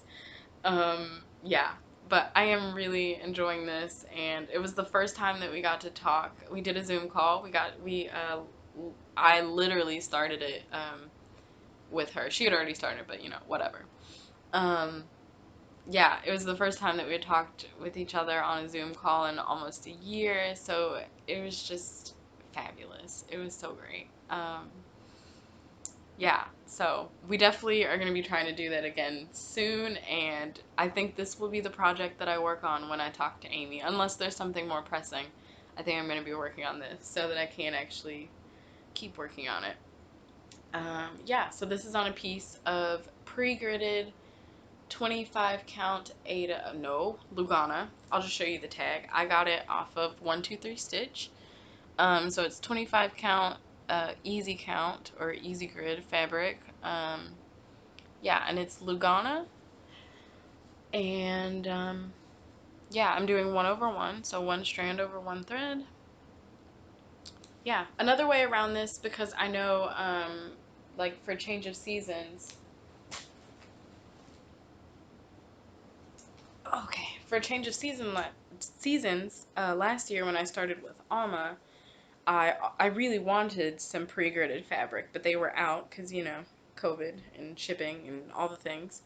Yeah, but I am really enjoying this, and it was the first time that we got to talk. We did a Zoom call. I literally started it with her. She had already started, but whatever. Um, yeah, it was the first time that we had talked with each other on a Zoom call in almost a year, so it was just fabulous. It was so great. Yeah, so we definitely are going to be trying to do that again soon, and I think this will be the project that I work on when I talk to Amy, unless there's something more pressing. I think I'm going to be working on this so that I can actually keep working on it. Yeah, so this is on a piece of pre-gridded 25 count Ada, no, Lugana. I'll just show you the tag. I got it off of 123 Stitch. So it's 25 count, easy count or easy grid fabric. Yeah, and it's Lugana. And yeah, I'm doing 1/1, so one strand over one thread. Yeah, another way around this, because I know, like for change of seasons, okay, for change of seasons, last year when I started with Alma, I really wanted some pre-gridded fabric, but they were out because COVID and shipping and all the things.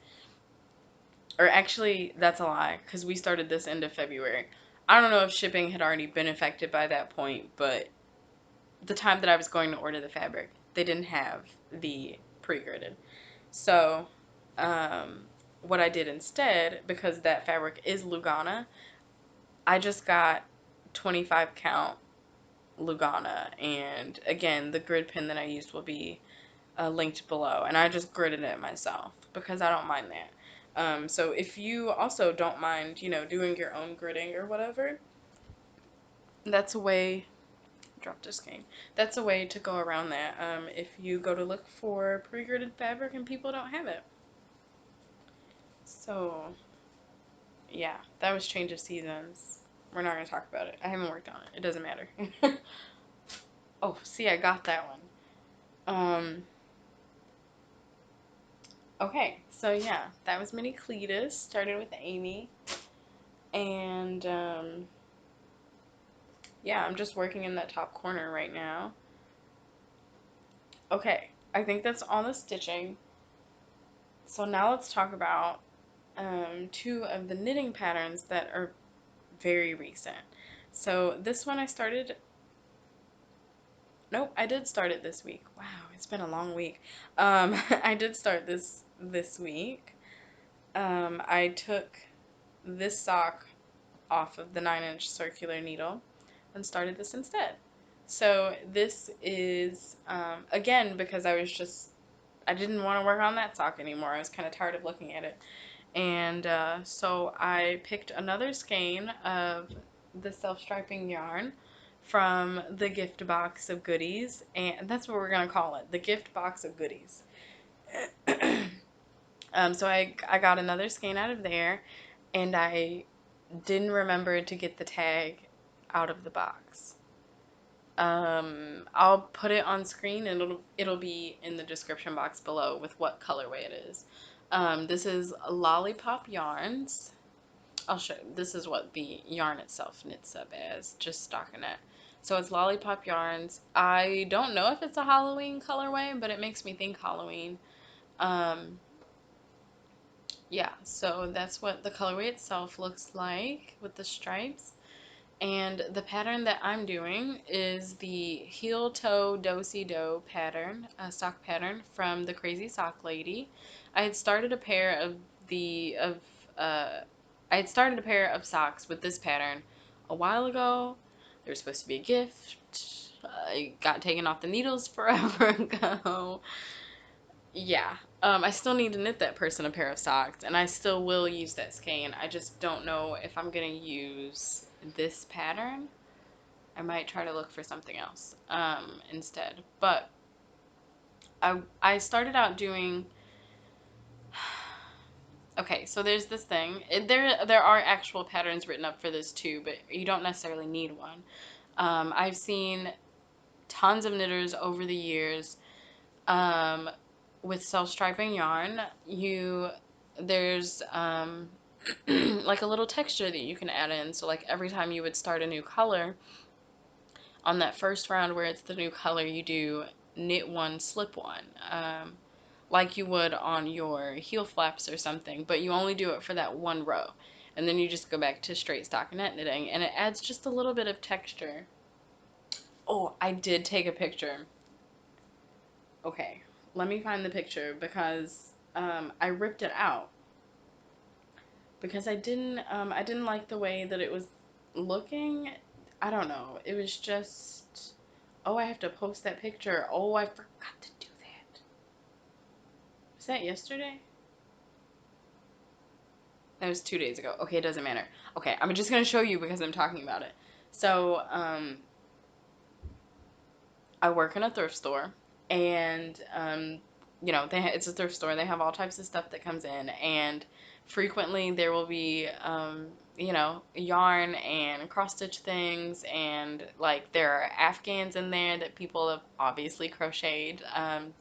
Or actually, that's a lie because we started this end of February. I don't know if shipping had already been affected by that point, but the time that I was going to order the fabric, they didn't have the pre-gridded. So, um, what I did instead, because that fabric is Lugana, I just got 25 count Lugana, and again, the grid pin that I used will be linked below, and I just gridded it myself because I don't mind that. So if you also don't mind, doing your own gridding or whatever, that's a way. Drop this game. That's a way to go around that. If you go to look for pre-gridded fabric and people don't have it. So yeah, that was change of seasons. We're not gonna talk about it. I haven't worked on it. It doesn't matter. Oh, see, I got that one. Okay, so yeah, that was Mini Cletus. Started with Amy, and yeah, I'm just working in that top corner right now. Okay, I think that's all the stitching. So now let's talk about two of the knitting patterns that are very recent. So this one I started. Nope, I did start it this week. Wow, it's been a long week. I did start this week. I took this sock. off of the 9-inch circular needle and started this instead. So this is, again, because I didn't want to work on that sock anymore. I was kind of tired of looking at it. And so I picked another skein of the self-striping yarn from the gift box of goodies, and that's what we're going to call it, the gift box of goodies. So I got another skein out of there, and I didn't remember to get the tag out of the box. I'll put it on screen, and it'll be in the description box below with what colorway it is. This is Lollipop yarns. I'll show. This is what the yarn itself knits up as, just stockinette. So it's Lollipop yarns. I don't know if it's a Halloween colorway, but it makes me think Halloween. Um, yeah, so that's what the colorway itself looks like with the stripes. And the pattern that I'm doing is the heel toe do-si-do pattern, sock pattern from the Crazy Sock Lady. I had started a pair of the of uh, I had started a pair of socks with this pattern a while ago. They were supposed to be a gift. I got taken off the needles forever ago. Yeah. I still need to knit that person a pair of socks, and I still will use that skein. I just don't know if I'm gonna use this pattern. I might try to look for something else instead. But I started out doing. Okay, so there's this thing. There are actual patterns written up for this too, but you don't necessarily need one. I've seen tons of knitters over the years um, with self-striping yarn. There's like a little texture that you can add in. So like every time you would start a new color, on that first round where it's the new color, you do knit one, slip one, like you would on your heel flaps or something, but you only do it for that one row. And then you just go back to straight stockinette knitting, and it adds just a little bit of texture. Oh, I did take a picture. Okay, let me find the picture because I ripped it out because I didn't like the way that it was looking. I don't know. It was just, oh, I have to post that picture. Oh, I forgot to do that. Was that yesterday? That was 2 days ago. Okay, it doesn't matter. Okay, I'm just gonna show you because I'm talking about it. So, I work in a thrift store, and it's a thrift store. They have all types of stuff that comes in, and frequently there will be yarn and cross stitch things, and like there are Afghans in there that people have obviously crocheted. And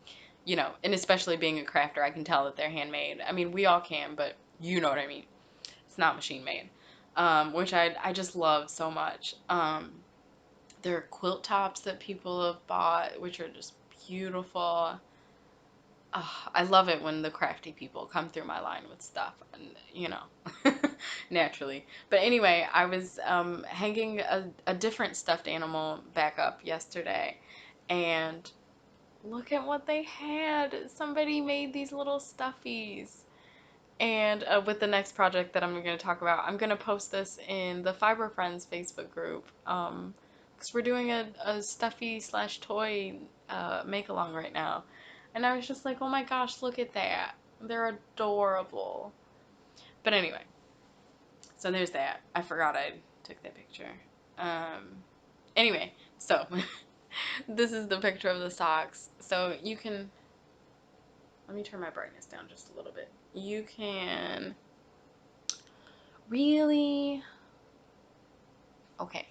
especially being a crafter, I can tell that they're handmade. I mean, we all can, but you know what I mean. It's not machine made, which I just love so much. There are quilt tops that people have bought, which are just beautiful. I love it when the crafty people come through my line with stuff, and naturally. But anyway, I was hanging a different stuffed animal back up yesterday, and look at what they had. Somebody made these little stuffies. And with the next project that I'm going to talk about, I'm going to post this in the Fiber Friends Facebook group. Because we're doing a stuffy slash toy make along right now. And I was just like, oh my gosh, look at that. They're adorable. But anyway, so there's that. I forgot I took that picture. Anyway, so this is the picture of the socks. So you can, let me turn my brightness down just a little bit. You can really, okay,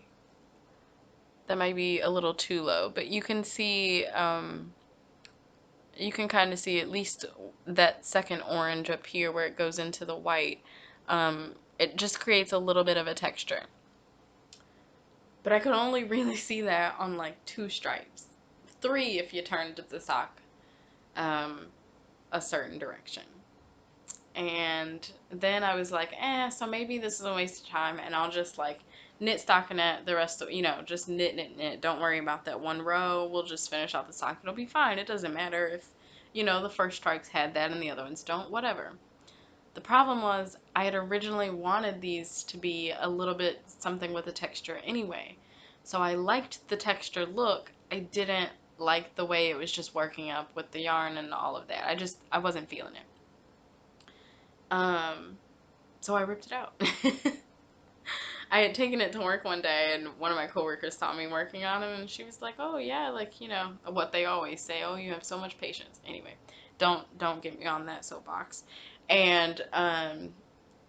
that might be a little too low, but you can see, you can kind of see at least that second orange up here where it goes into the white. It just creates a little bit of a texture. But I could only really see that on like 2 stripes. 3 if you turned the sock a certain direction. And then I was like, so maybe this is a waste of time, and I'll just like knit stockinette the rest of, just knit. Don't worry about that one row. We'll just finish off the sock. It'll be fine. It doesn't matter if, the first stripes had that and the other ones don't, whatever. The problem was I had originally wanted these to be a little bit something with a texture anyway. So I liked the texture look. I didn't like the way it was just working up with the yarn and all of that. I wasn't feeling it. Um, so I ripped it out. I had taken it to work one day, and one of my coworkers saw me working on them, and she was like, "Oh yeah, like what they always say. Oh, you have so much patience." Anyway, don't get me on that soapbox. And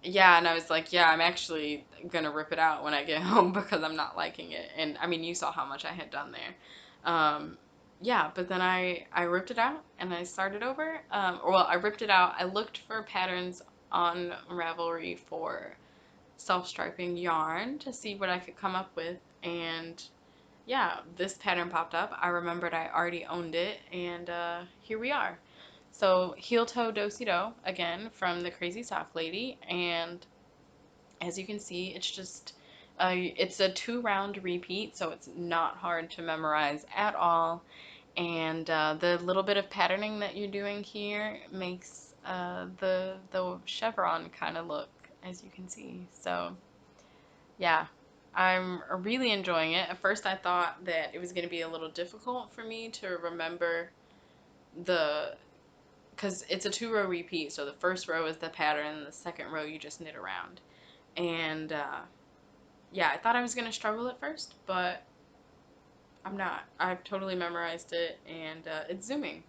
yeah, and I was like, "Yeah, I'm actually gonna rip it out when I get home because I'm not liking it." And I mean, you saw how much I had done there. Yeah, but then I ripped it out and I started over. Well, I ripped it out. I looked for patterns on Ravelry for self-striping yarn to see what I could come up with, and yeah, this pattern popped up. I remembered I already owned it, and here we are. So heel toe do si do again from the Crazy Sock Lady, and as you can see, it's a 2 round repeat, so it's not hard to memorize at all. And the little bit of patterning that you're doing here makes the chevron kind of look, as you can see. So yeah, I'm really enjoying it. At first, I thought that it was going to be a little difficult for me to remember the, because it's a 2 row repeat. So the first row is the pattern, and the second row you just knit around. And yeah, I thought I was going to struggle at first, but I'm not. I've totally memorized it, and it's zooming.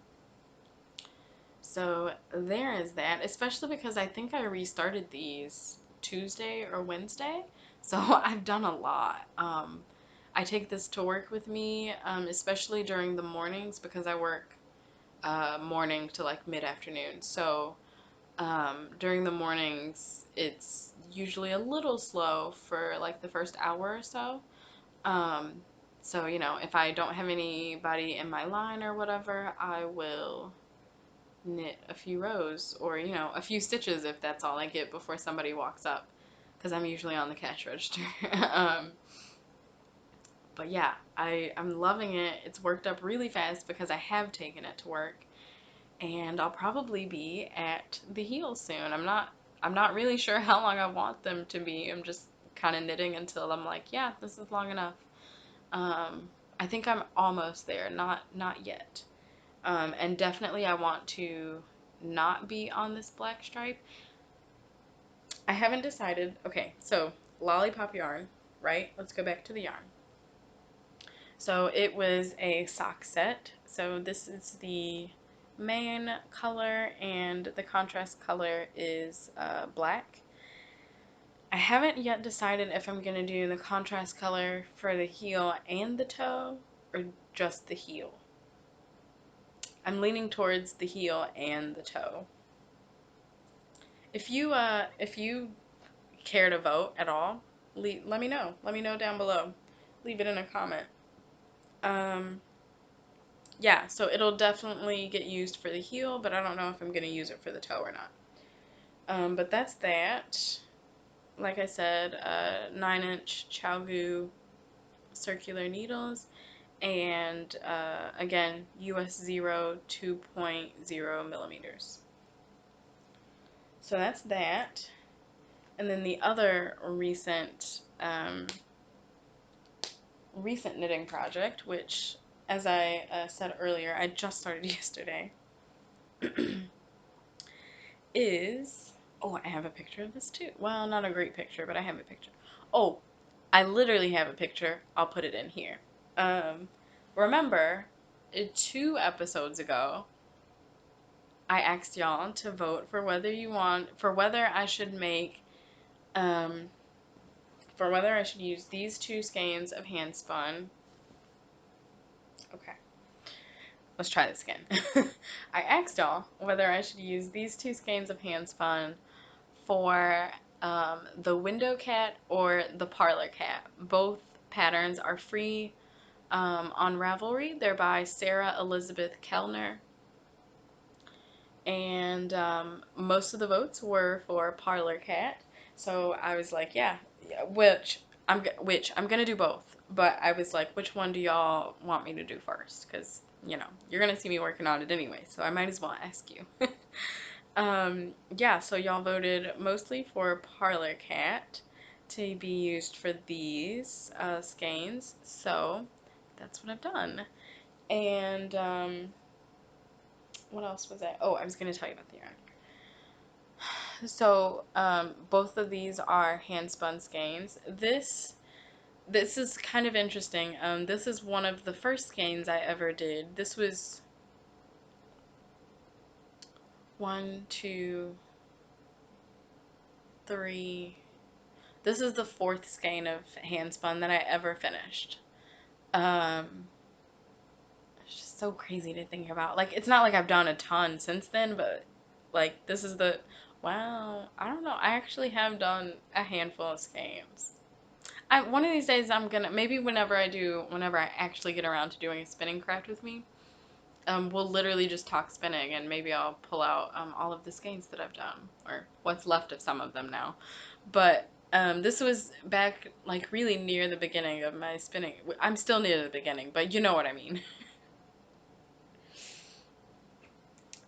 So there is that, especially because I think I restarted these Tuesday or Wednesday. So I've done a lot. I take this to work with me, especially during the mornings because I work morning to like mid-afternoon. So during the mornings, it's usually a little slow for like the first hour or so. Um, so, if I don't have anybody in my line or whatever, I will knit a few rows or a few stitches if that's all I get before somebody walks up, because I'm usually on the cash register. um, but yeah, I'm loving it. It's worked up really fast because I have taken it to work, and I'll probably be at the heels soon. I'm not really sure how long I want them to be. I'm just kind of knitting until I'm like, yeah, this is long enough. um, I think I'm almost there, not yet. And definitely I want to not be on this black stripe. I haven't decided. Okay, so Lollipop yarn, right? Let's go back to the yarn. So it was a sock set. So this is the main color, and the contrast color is black. I haven't yet decided if I'm going to do the contrast color for the heel and the toe, or just the heel. I'm leaning towards the heel and the toe. If you care to vote at all, let me know. Let me know down below. Leave it in a comment. Um, yeah, so it'll definitely get used for the heel, but I don't know if I'm gonna use it for the toe or not. But that's that. Like I said, 9-inch ChiaoGoo circular needles, and again, US 0 2.0 millimeters. So that's that. And then the other recent knitting project, which, as I said earlier, I just started yesterday, is, oh, I have a picture of this too. Well, not a great picture, but I have a picture. Oh, I literally have a picture. I'll put it in here. Um, remember, 2 episodes ago, I asked y'all to vote for whether I should make, um, for whether I should use these 2 skeins of hand spun. Okay, let's try this again. I asked y'all whether I should use these 2 skeins of hand spun for the window cat or the parlor cat. Both patterns are free on Ravelry. They're by Sarah Elizabeth Kellner. And most of the votes were for parlor cat. So I was like, yeah, which I'm gonna do both. But I was like, which one do y'all want me to do first? Because you're gonna see me working on it anyway, so I might as well ask you. Yeah, so y'all voted mostly for Parlor Cat to be used for these skeins. So that's what I've done. And what else was that? Oh, I was going to tell you about the yarn. So both of these are hand spun skeins. This is kind of interesting. This is one of the first skeins I ever did. This was one, two, three. This is the fourth skein of hand spun that I ever finished. Um, it's just so crazy to think about. Like, it's not like I've done a ton since then, but like this is the wow. I don't know. I actually have done a handful of skeins. One of these days I'm gonna maybe whenever I actually get around to doing a spinning craft with me, we'll literally just talk spinning, and maybe I'll pull out all of the skeins that I've done, or what's left of some of them now. But this was back like really near the beginning of my spinning. I'm still near the beginning, but you know what I mean.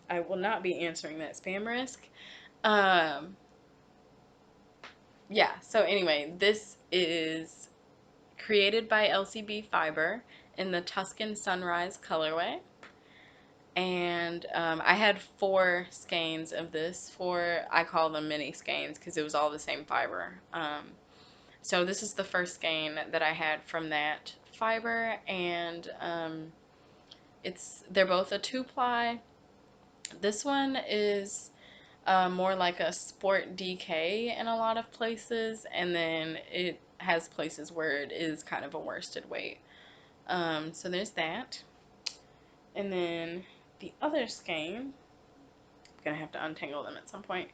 I will not be answering that spam risk. Um, yeah, so anyway, this is created by LCB Fiber in the Tuscan Sunrise colorway. And I had four skeins of this. Four, I call them mini skeins because it was all the same fiber. So this is the first skein that I had from that fiber, and they're both a 2-ply. This one is more like a sport DK in a lot of places, and then it has places where it is kind of a worsted weight. So there's that. And then the other skein, I'm gonna have to untangle them at some point.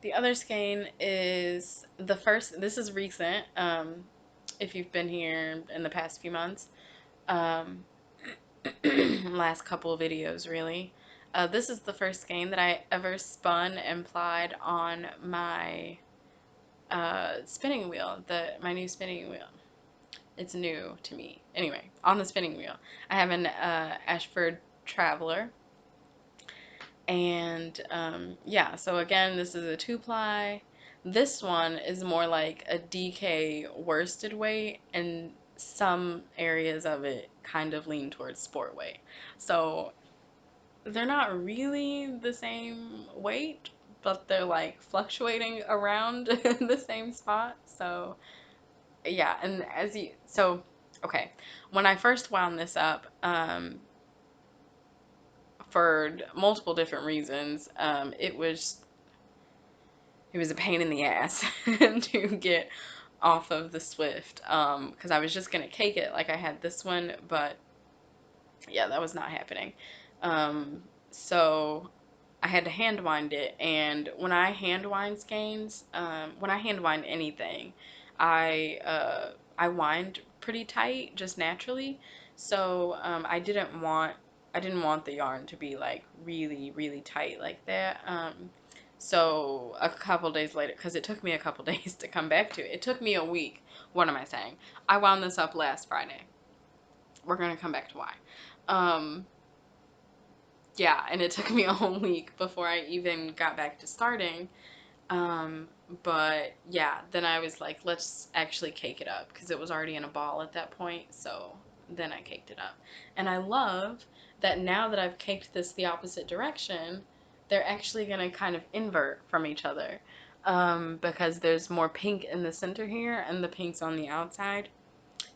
The other skein is the first, this is recent, if you've been here in the past few months. Um, last couple of videos, really. This is the first skein that I ever spun and plied on my spinning wheel, my new spinning wheel. It's new to me. Anyway, on the spinning wheel, I have an Ashford Traveler. And yeah, so again, this is a 2-ply. This one is more like a DK worsted weight, and some areas of it kind of lean towards sport weight. So they're not really the same weight, but they're like fluctuating around the same spot. So yeah, and okay, when I first wound this up, for multiple different reasons, it was a pain in the ass to get off of the Swift, because I was just gonna cake it like I had this one, but yeah, that was not happening. So I had to hand wind it, and when I hand wind anything, I wind pretty tight just naturally. So I didn't want the yarn to be like really really tight like that. So a couple days later, because it took me a couple days to come back to it. It took me a week. What am I saying? I wound this up last Friday. We're gonna come back to why. Um, yeah, and it took me a whole week before I even got back to starting. Um, but yeah, then I was like, let's actually cake it up because it was already in a ball at that point. So then I caked it up. And I love that now that I've caked this the opposite direction, they're actually going to kind of invert from each other. Because there's more pink in the center here and the pink's on the outside.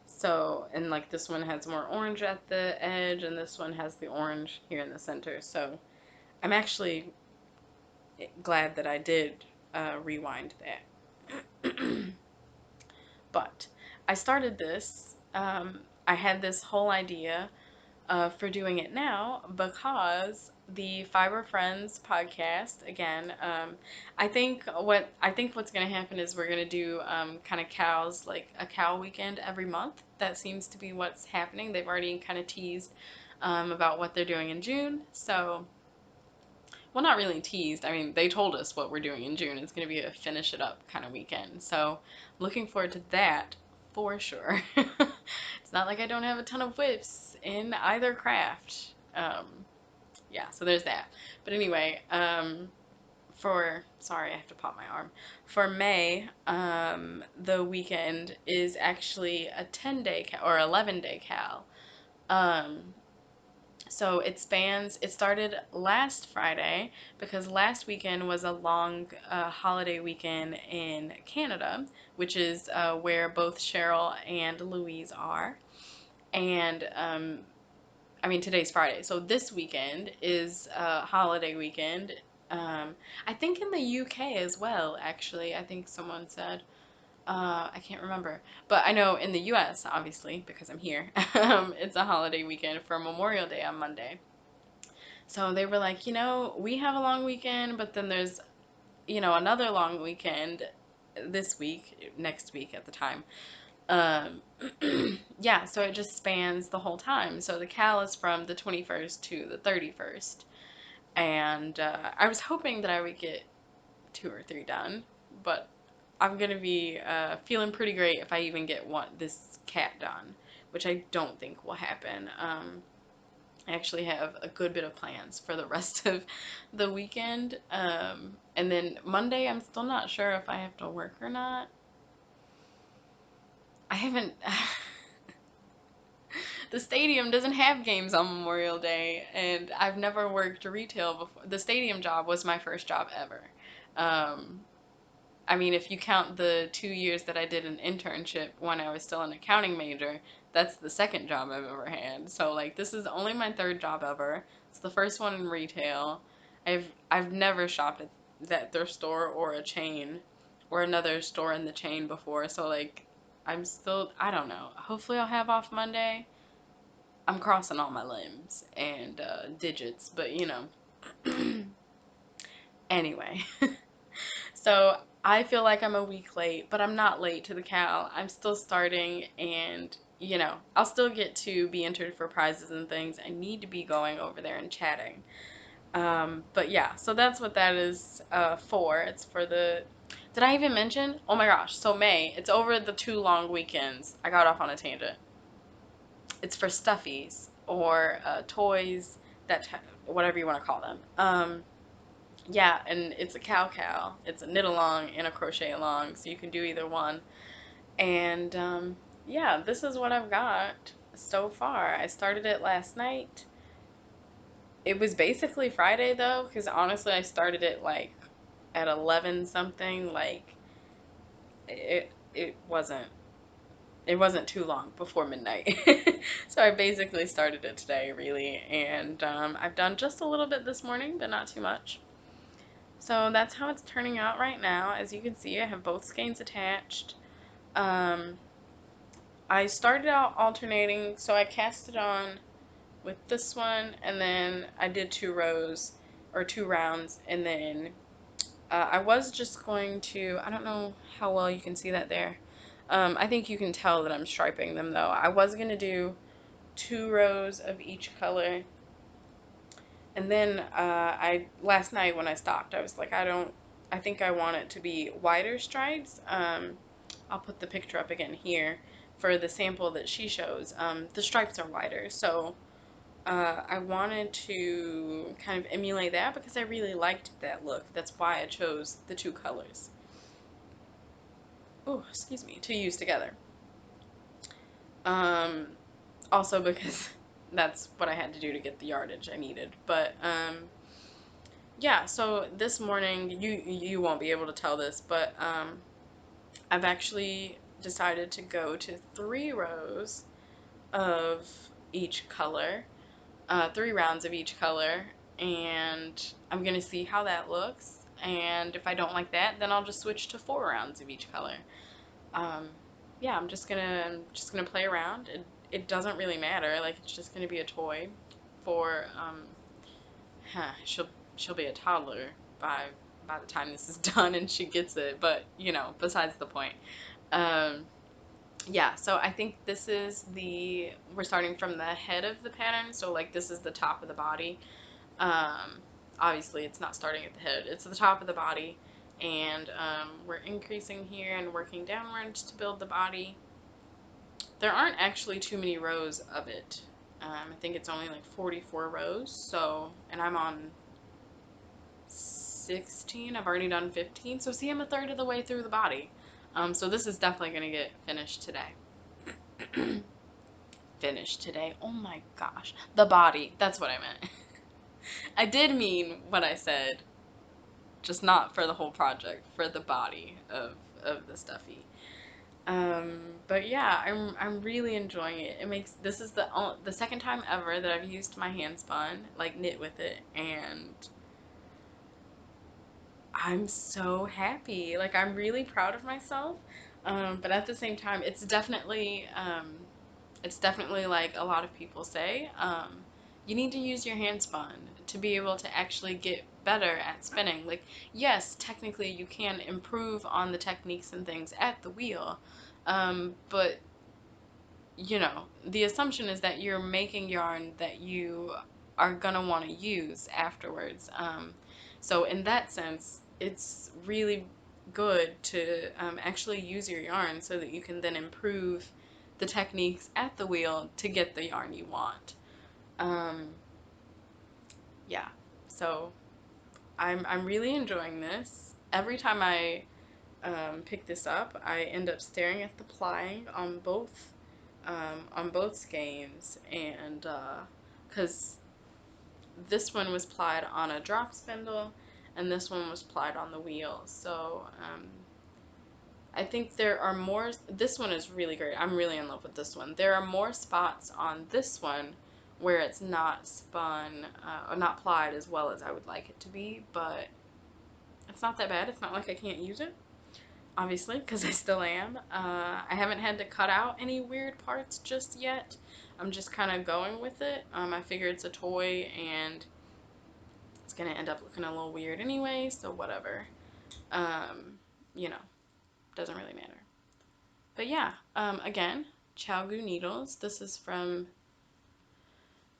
So, and like this one has more orange at the edge and this one has the orange here in the center. So I'm actually glad that I did rewind that. But I started this, I had this whole idea for doing it now because the Fiber Friends podcast again. I think what's gonna happen is we're gonna do kind of cows, like a cow weekend every month. That seems to be what's happening. They've already kind of teased about what they're doing in June. So, well, not really teased. I mean, they told us what we're doing in June. It's gonna be a finish it up kind of weekend. So, looking forward to that for sure. It's not like I don't have a ton of WIPs in either craft. Yeah, so there's that. But anyway, for, sorry, I have to pop my arm. For May, the weekend is actually a 10-day or 11-day cal. Um, so it spans, it started last Friday because last weekend was a long holiday weekend in Canada, which is where both Cheryl and Louise are. And I mean, today's Friday. So this weekend is holiday weekend. I think in the UK as well, actually. I think someone said. I can't remember. But I know in the US, obviously, because I'm here, it's a holiday weekend for Memorial Day on Monday. So they were like, we have a long weekend, but then there's, another long weekend this week, next week at the time. Um, yeah, so it just spans the whole time. So the cal is from the 21st to the 31st. And I was hoping that I would get 2 or 3 done, but I'm gonna be feeling pretty great if I even get this cat done, which I don't think will happen. I actually have a good bit of plans for the rest of the weekend. And then Monday, I'm still not sure if I have to work or not. I haven't. The stadium doesn't have games on Memorial Day, and I've never worked retail before. The stadium job was my first job ever. Um, I mean, if you count the 2 years that I did an internship when I was still an accounting major, that's the second job I've ever had. So like, this is only my third job ever. It's the first one in retail. I've never shopped at that thrift store or a chain or another store in the chain before. So like, I don't know. Hopefully I'll have off Monday. I'm crossing all my limbs and digits, but anyway. So I feel like I'm a week late, but I'm not late to the Cal. I'm still starting, and I'll still get to be entered for prizes and things. I need to be going over there and chatting. But yeah, so that's what that is for. It's for the. Did I even mention? Oh my gosh. So May, it's over the 2 long weekends. I got off on a tangent. It's for stuffies or toys, whatever you want to call them. Yeah, and it's a cow. It's a knit along and a crochet along, so you can do either one. And yeah, this is what I've got so far. I started it last night. It was basically Friday though, because honestly, I started it like at 11 something. Like it wasn't it wasn't too long before midnight. So I basically started it today, really, and I've done just a little bit this morning, but not too much. So that's how it's turning out right now. As you can see, I have both skeins attached. Um, I started out alternating, so I cast it on with this one, and then I did 2 rows or 2 rounds, and then I was just going to, I don't know how well you can see that there. I think you can tell that I'm striping them though. I was going to do 2 rows of each color, and then last night when I stopped, I was like, I think I want it to be wider stripes. I'll put the picture up again here for the sample that she shows. The stripes are wider, so I wanted to kind of emulate that because I really liked that look. That's why I chose the 2 colors. Oh, excuse me, to use together. Um, Also because that's what I had to do to get the yardage I needed. But yeah, so this morning you won't be able to tell this, but I've actually decided to go to 3 rows of each color, 3 rounds of each color, and I'm gonna see how that looks. And if I don't like that, then I'll just switch to 4 rounds of each color. Um, yeah, I'm just gonna play around. It doesn't really matter. Like it's just gonna be a toy for she'll be a toddler by by the time this is done and she gets it. But besides the point. Um, yeah, so I think we're starting from the head of the pattern. So like this is the top of the body. Um, Obviously it's not starting at the head. It's the top of the body. And we're increasing here and working downwards to build the body. There aren't actually too many rows of it. I think it's only like 44 rows. So, and I'm on 16. I've already done 15. So see, I'm a third of the way through the body. So this is definitely going to get finished today. Finished today. Oh my gosh. The body. That's what I meant. I did mean what I said, just not for the whole project, for the body of the stuffy. But yeah, I'm really enjoying it. It makes this is the second time ever that I've used my hand spun, like knit with it, and I'm so happy. Like I'm really proud of myself. But at the same time, it's definitely like a lot of people say, you need to use your hand spun to be able to actually get better at spinning. Like, yes, technically you can improve on the techniques and things at the wheel, but the assumption is that you're making yarn that you are gonna want to use afterwards. So in that sense, it's really good to actually use your yarn so that you can then improve the techniques at the wheel to get the yarn you want. Um, yeah, so I'm really enjoying this. Every time I pick this up, I end up staring at the plying on both skeins, and because this one was plied on a drop spindle and this one was plied on the wheel. So I think there are more. This one is really great. I'm really in love with this one. There are more spots on this one where it's not spun or not plied as well as I would like it to be, but it's not that bad. It's not like I can't use it, obviously, because I still am. I haven't had to cut out any weird parts just yet. I'm just kind of going with it. I figure it's a toy and it's going to end up looking a little weird anyway, so whatever. Um, you know, doesn't really matter. But yeah, again, Chalgu needles. This is from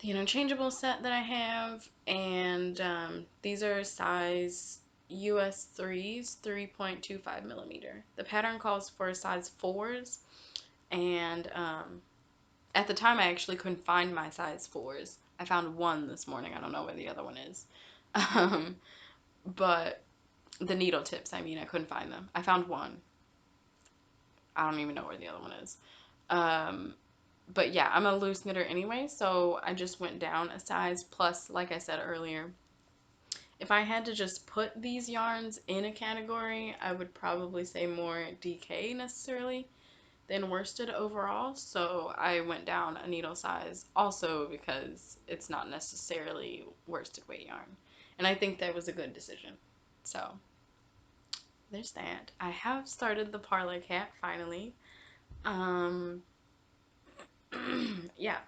the interchangeable set that I have, and these are size US 3s, 3.25 millimeter. The pattern calls for size 4s, and at the time I actually couldn't find my size 4s. I found one this morning. I don't know where the other one is. Um, but the needle tips, I mean, I couldn't find them. I found one. I don't even know where the other one is. Um, but yeah, I'm a loose knitter anyway, so I just went down a size. Plus, like I said earlier, if I had to just put these yarns in a category, I would probably say more DK necessarily than worsted overall. So I went down a needle size also because it's not necessarily worsted weight yarn. And I think that was a good decision. So there's that. I have started the parlay cat finally. Um, yeah,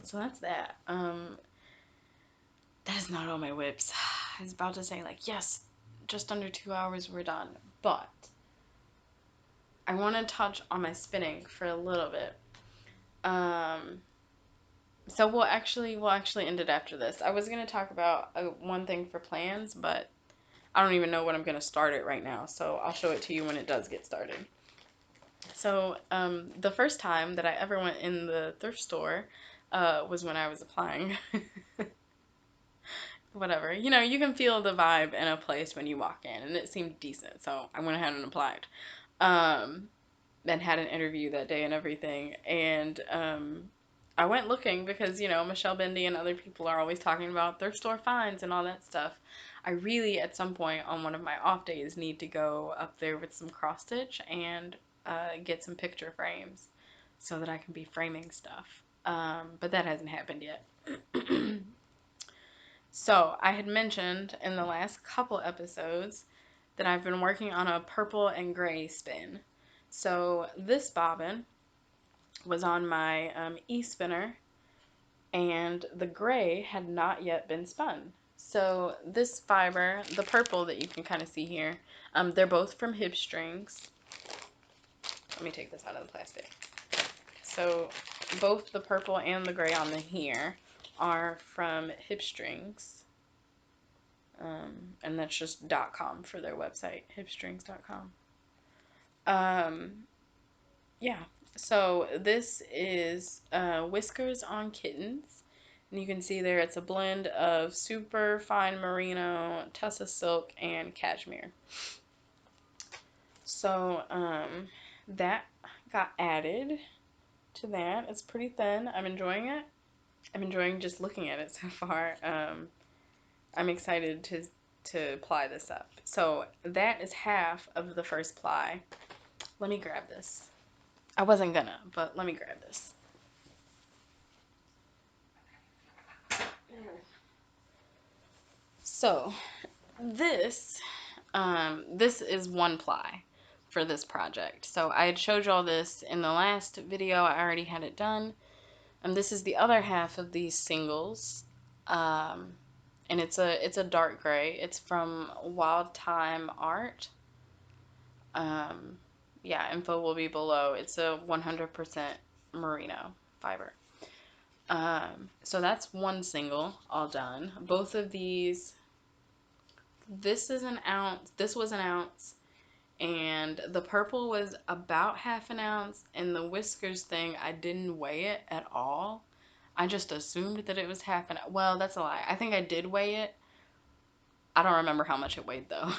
so that's that. That is not all my whips. I was about to say, like, yes, just under 2 hours we're done. But I want to touch on my spinning for a little bit. Um, so we'll actually end it after this. I was gonna talk about one thing for plans, but I don't even know when I'm gonna start it right now. So I'll show it to you when it does get started. So the first time that I ever went in the thrift store was when I was applying. Whatever. You can feel the vibe in a place when you walk in, and it seemed decent, so I went ahead and applied. Um, and had an interview that day and everything. And I went looking because, Michelle Bendy and other people are always talking about thrift store finds and all that stuff. I really, at some point on one of my off days, need to go up there with some cross stitch and get some picture frames so that I can be framing stuff. But that hasn't happened yet. So, I had mentioned in the last couple episodes that I've been working on a purple and gray spin. So, this bobbin was on my e-spinner, and the gray had not yet been spun. So, this fiber, the purple that you can kind of see here, they're both from Hip Strings. Let me take this out of the plastic. So, both the purple and the gray on the here are from Hip Strings. And that's just .com for their website, hipstrings.com. Yeah, so this is Whiskers on Kittens, And you can see there it's a blend of super fine merino, tussa silk, and cashmere. So that got added to that. It's pretty thin. I'm enjoying it. I'm enjoying just looking at it so far. I'm excited to ply this up. So that is half of the first ply. Let me grab this. I wasn't gonna, but let me grab this. So this this is one ply for this project. So I had showed y'all this in the last video. I already had it done. And this is the other half of these singles. And it's a dark gray. It's from Wild Time Art. Yeah, info will be below. It's a 100% merino fiber. So that's one single all done. Both of these, this is an ounce, this was an ounce, and the purple was about half an ounce, and the whiskers thing, I didn't weigh it at all. I just assumed that it was half an, well, that's a lie. I think I did weigh it. I don't remember how much it weighed though.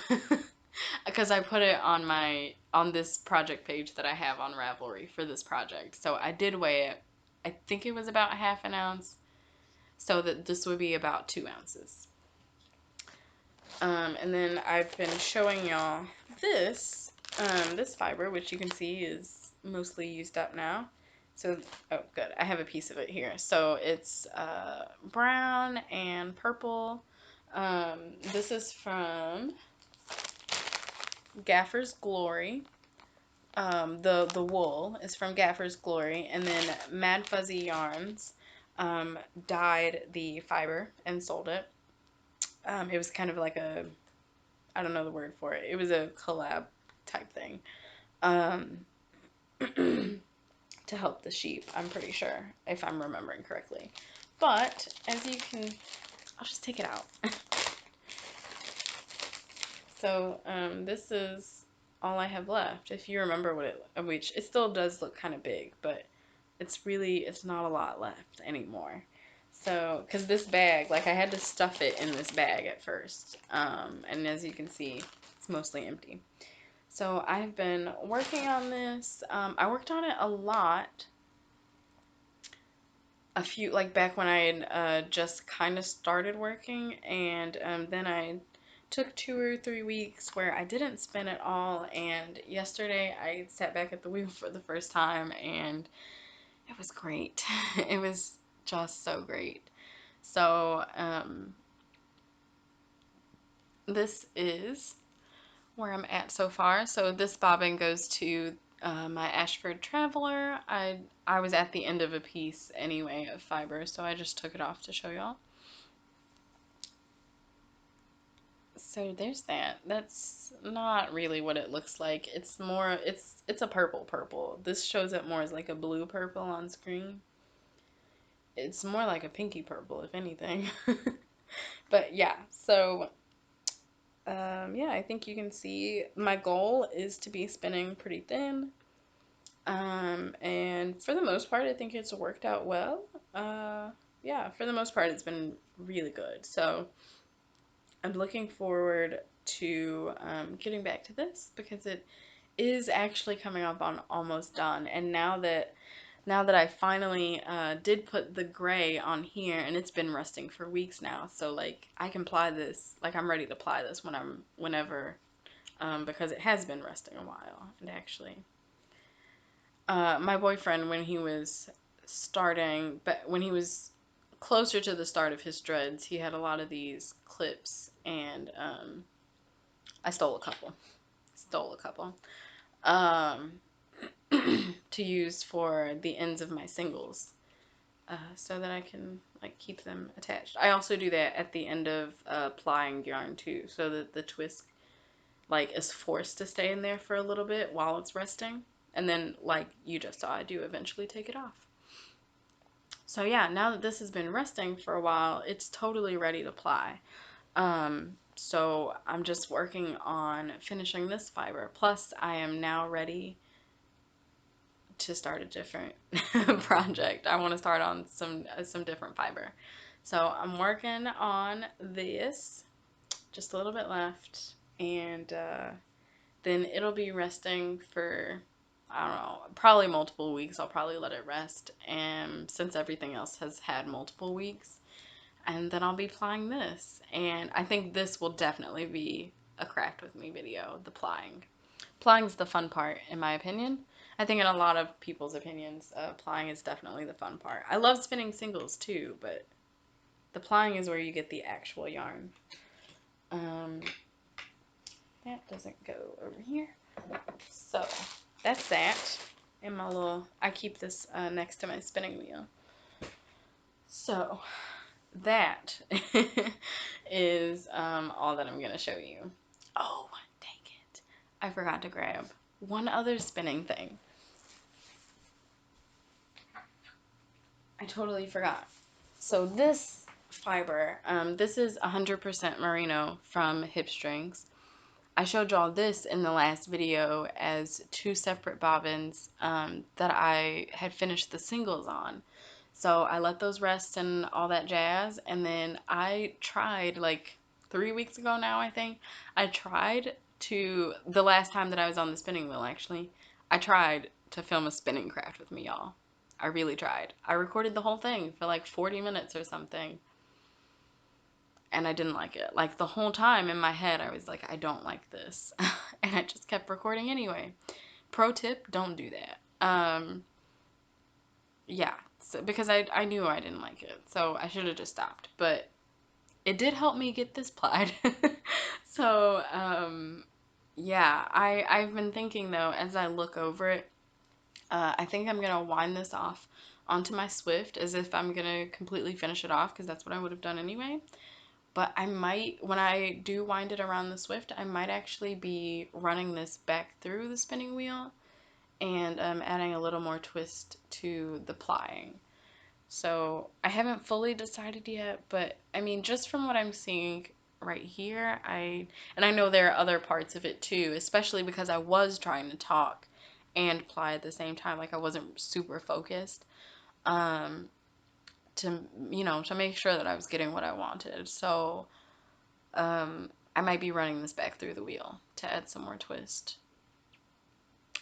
Because I put it on this project page that I have on Ravelry for this project. So I did weigh it. I think it was about half an ounce. So that this would be about 2 ounces. And then I've been showing y'all this, this fiber, which you can see is mostly used up now. So, oh, good. I have a piece of it here. So it's brown and purple. This is from Gaffer's Glory. The wool is from Gaffer's Glory, and then Mad Fuzzy Yarns dyed the fiber and sold it. It was kind of like a, I don't know the word for it. It was a collab type thing to help the sheep, I'm pretty sure, if I'm remembering correctly. But as you can, I'll just take it out. So this is all I have left. If you remember what which it still does look kind of big, but it's not a lot left anymore. So, because this bag, like I had to stuff it in this bag at first. And as you can see, it's mostly empty. So I've been working on this. I worked on it a lot. Like back when I had just kind of started working, and then I took 2 or 3 weeks where I didn't spin at all, and yesterday I sat back at the wheel for the first time, and it was great. It was just so great. So this is where I'm at so far. So this bobbin goes to my Ashford Traveler. I was at the end of a piece anyway of fiber, so I just took it off to show y'all. So there's that. That's not really what it looks like. It's more, it's a purple. This shows it more as like a blue purple on screen. It's more like a pinky purple, if anything. But yeah, so yeah, I think you can see my goal is to be spinning pretty thin. And for the most part, I think it's worked out well. Yeah, for the most part, it's been really good. So I'm looking forward to getting back to this because it is actually coming up on almost done. And now that I finally did put the gray on here, and it's been resting for weeks now, so like I can ply this, like I'm ready to ply this whenever, because it has been resting a while. And actually, my boyfriend, when he was starting, but when he was closer to the start of his dreads, he had a lot of these clips, and I stole a couple. Um, to use for the ends of my singles, so that I can like keep them attached. I also do that at the end of plying yarn too, so that the twist like is forced to stay in there for a little bit while it's resting, and then like you just saw, I do eventually take it off. So yeah, now that this has been resting for a while, it's totally ready to ply. So I'm just working on finishing this fiber. Plus, I am now ready to start a different project. I want to start on some different fiber. So I'm working on this, just a little bit left, and then it'll be resting for, I don't know, probably multiple weeks. I'll probably let it rest, and since everything else has had multiple weeks, and then I'll be plying this. And I think this will definitely be a craft with me video, the plying. Plying's the fun part, in my opinion. I think in a lot of people's opinions, plying is definitely the fun part. I love spinning singles too, but the plying is where you get the actual yarn. Um, that doesn't go over here. So that's that. In my little, I keep this next to my spinning wheel. So that is all that I'm gonna show you. Oh, dang it! I forgot to grab one other spinning thing. I totally forgot. So this fiber, this is 100% merino from Hip Strings. I showed y'all this in the last video as two separate bobbins that I had finished the singles on. So I let those rest and all that jazz, and then I tried like 3 weeks ago now, I think. I tried to, the last time that I was on the spinning wheel actually, I tried to film a spinning craft with me, y'all. I really tried. I recorded the whole thing for like 40 minutes or something, and I didn't like it. Like the whole time in my head, I was like, I don't like this. And I just kept recording anyway. Pro tip, don't do that. Yeah, so, because I knew I didn't like it, so I should have just stopped. But it did help me get this plied. So, yeah, I've been thinking though, as I look over it, I think I'm gonna wind this off onto my Swift as if I'm gonna completely finish it off because that's what I would have done anyway. But I might, when I do wind it around the Swift, I might actually be running this back through the spinning wheel and adding a little more twist to the plying. So I haven't fully decided yet, but I mean, just from what I'm seeing right here, and I know there are other parts of it too, especially because I was trying to talk and ply at the same time, like I wasn't super focused. Um, to to make sure that I was getting what I wanted. So I might be running this back through the wheel to add some more twist.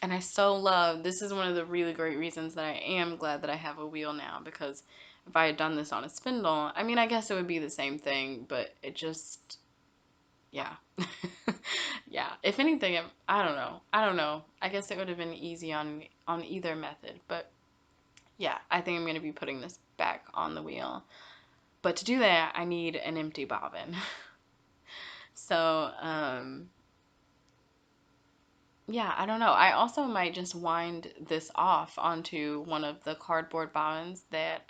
And I so love, this is one of the really great reasons that I am glad that I have a wheel now, because if I had done this on a spindle, I mean, I guess it would be the same thing, but it just, yeah. Yeah. If anything, I don't know. I don't know. I guess it would have been easy on either method, but yeah, I think I'm going to be putting this back on the wheel. But to do that, I need an empty bobbin. So, yeah, I don't know. I also might just wind this off onto one of the cardboard bobbins that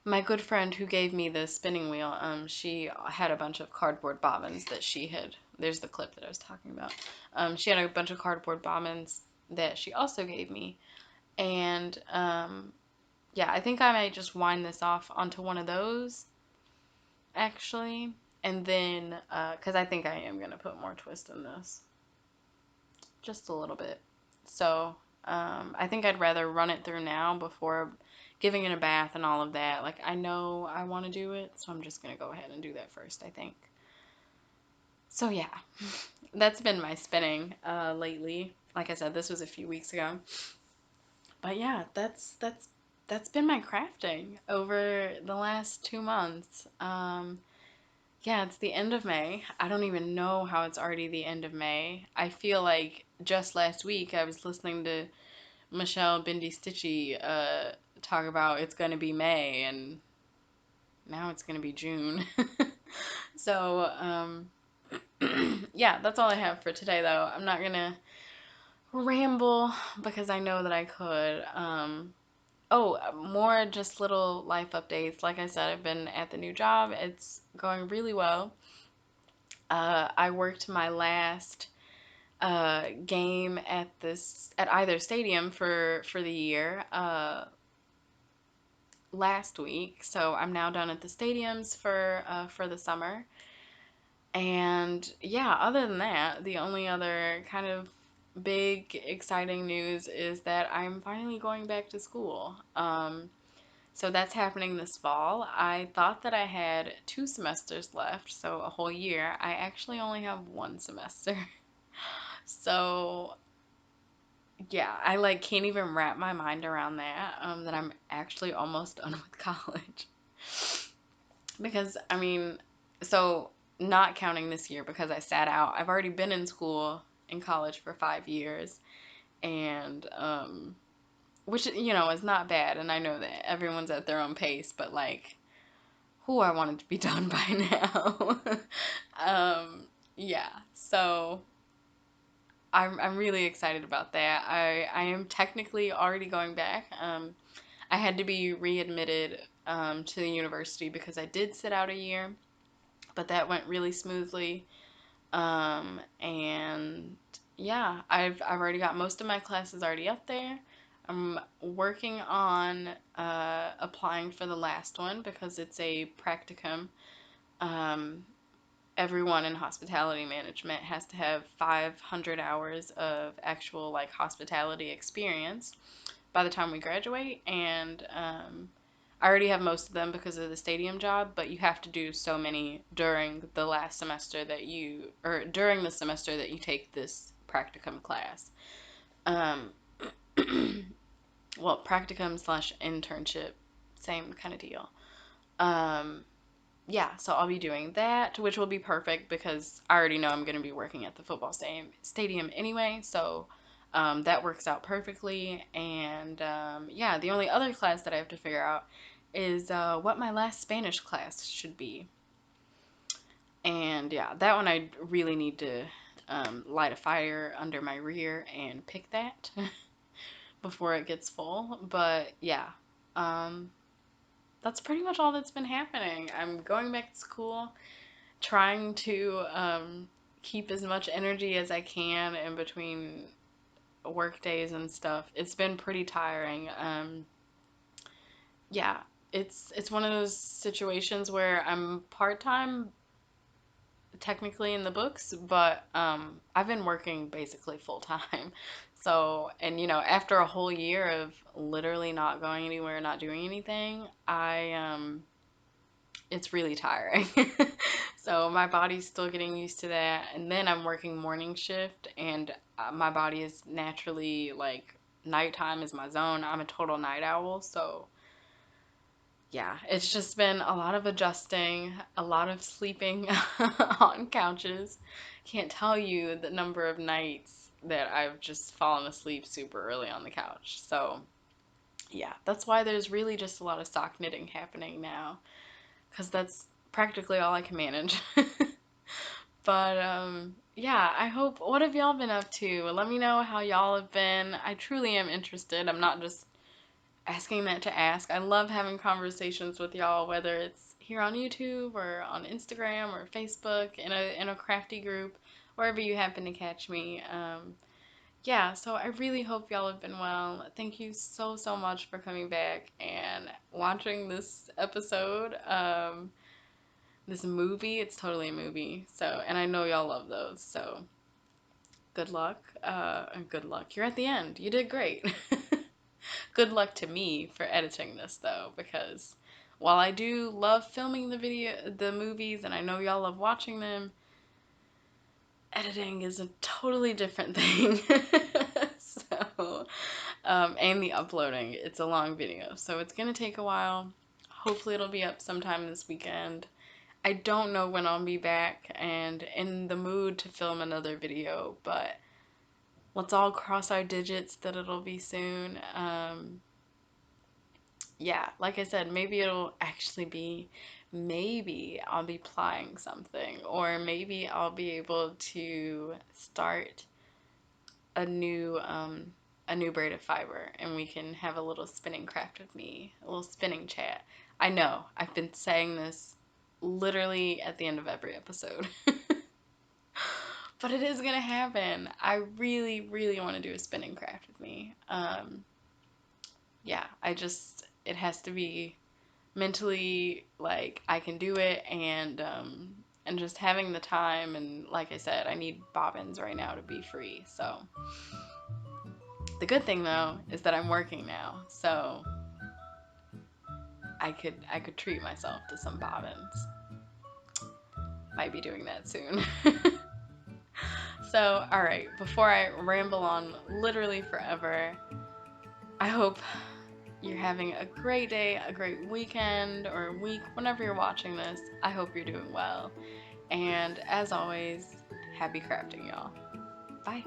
my good friend who gave me the spinning wheel, she had a bunch of cardboard bobbins that she had. There's the clip that I was talking about. She had a bunch of cardboard bobbins that she also gave me. And yeah, I think I might just wind this off onto one of those actually. And then, because I think I am going to put more twist in this. Just a little bit. So, I think I'd rather run it through now before giving it a bath and all of that. Like, I know I want to do it, so I'm just going to go ahead and do that first, I think. So, yeah, that's been my spinning lately. Like I said, this was a few weeks ago. But yeah, that's been my crafting over the last 2 months. Yeah, it's the end of May. I don't even know how it's already the end of May. I feel like just last week I was listening to Michelle Bindi Stitchy talk about it's going to be May, and now it's going to be June. So, yeah, that's all I have for today, though. I'm not going to ramble because I know that I could. Oh, more just little life updates. Like I said, I've been at the new job. It's going really well. I worked my last game at either stadium for the year last week, so I'm now done at the stadiums for the summer. And yeah, other than that, the only other kind of big exciting news is that I'm finally going back to school. So that's happening this fall. I thought that I had 2 semesters left, so a whole year. I actually only have 1 semester. So yeah, I like can't even wrap my mind around that I'm actually almost done with college. Because I mean, so not counting this year because I sat out. I've already been in school in college for 5 years, and which is not bad, and I know that everyone's at their own pace, but like, who I wanted to be done by now. Yeah, so I'm really excited about that. I am technically already going back. I had to be readmitted to the university because I did sit out a year, but that went really smoothly. And yeah, I've already got most of my classes already up there. I'm working on applying for the last one because it's a practicum. Um, Everyone in hospitality management has to have 500 hours of actual like hospitality experience by the time we graduate, and I already have most of them because of the stadium job, but you have to do so many during the last semester that you, or during the semester that you take this practicum class. Um, well, practicum slash internship, same kind of deal. Um, yeah, so I'll be doing that, which will be perfect because I already know I'm going to be working at the football stadium anyway, so that works out perfectly. And yeah, the only other class that I have to figure out is what my last Spanish class should be. And yeah, that one I really need to light a fire under my rear and pick that before it gets full. But yeah, um, that's pretty much all that's been happening. I'm going back to school, trying to keep as much energy as I can in between work days and stuff. It's been pretty tiring. Yeah, it's one of those situations where I'm part-time technically in the books, but I've been working basically full time. So, and after a whole year of literally not going anywhere, not doing anything, it's really tiring. So my body's still getting used to that. And then I'm working morning shift, and my body is naturally like nighttime is my zone. I'm a total night owl. So yeah, it's just been a lot of adjusting, a lot of sleeping on couches. Can't tell you the number of nights that I've just fallen asleep super early on the couch. So yeah, that's why there's really just a lot of sock knitting happening now, because that's practically all I can manage. But yeah, I hope. What have y'all been up to? Let me know how y'all have been. I truly am interested. I'm not just asking that to ask. I love having conversations with y'all, whether it's here on YouTube or on Instagram or Facebook in a crafty group, wherever you happen to catch me. Yeah, so I really hope y'all have been well. Thank you so, so much for coming back and watching this episode. This movie, it's totally a movie. So, and I know y'all love those. So, good luck. And good luck. You're at the end. You did great. Good luck to me for editing this though, because while I do love filming the movies, and I know y'all love watching them, editing is a totally different thing. So, and the uploading, it's a long video, so it's gonna take a while. Hopefully it'll be up sometime this weekend. I don't know when I'll be back and in the mood to film another video, but let's all cross our digits that it'll be soon. Yeah, like I said, maybe it'll actually be, maybe I'll be plying something, or maybe I'll be able to start a new um a new braid of fiber, and we can have a little spinning craft with me, a little spinning chat. I know, I've been saying this literally at the end of every episode. But it is gonna happen. I really, really want to do a spinning craft with me. Yeah, it has to be mentally like I can do it, and just having the time, and like I said, I need bobbins right now to be free. So the good thing though is that I'm working now. So I could treat myself to some bobbins. Might be doing that soon. So, all right, before I ramble on literally forever, I hope you're having a great day, a great weekend, or week, whenever you're watching this. I hope you're doing well. And as always, happy crafting, y'all. Bye.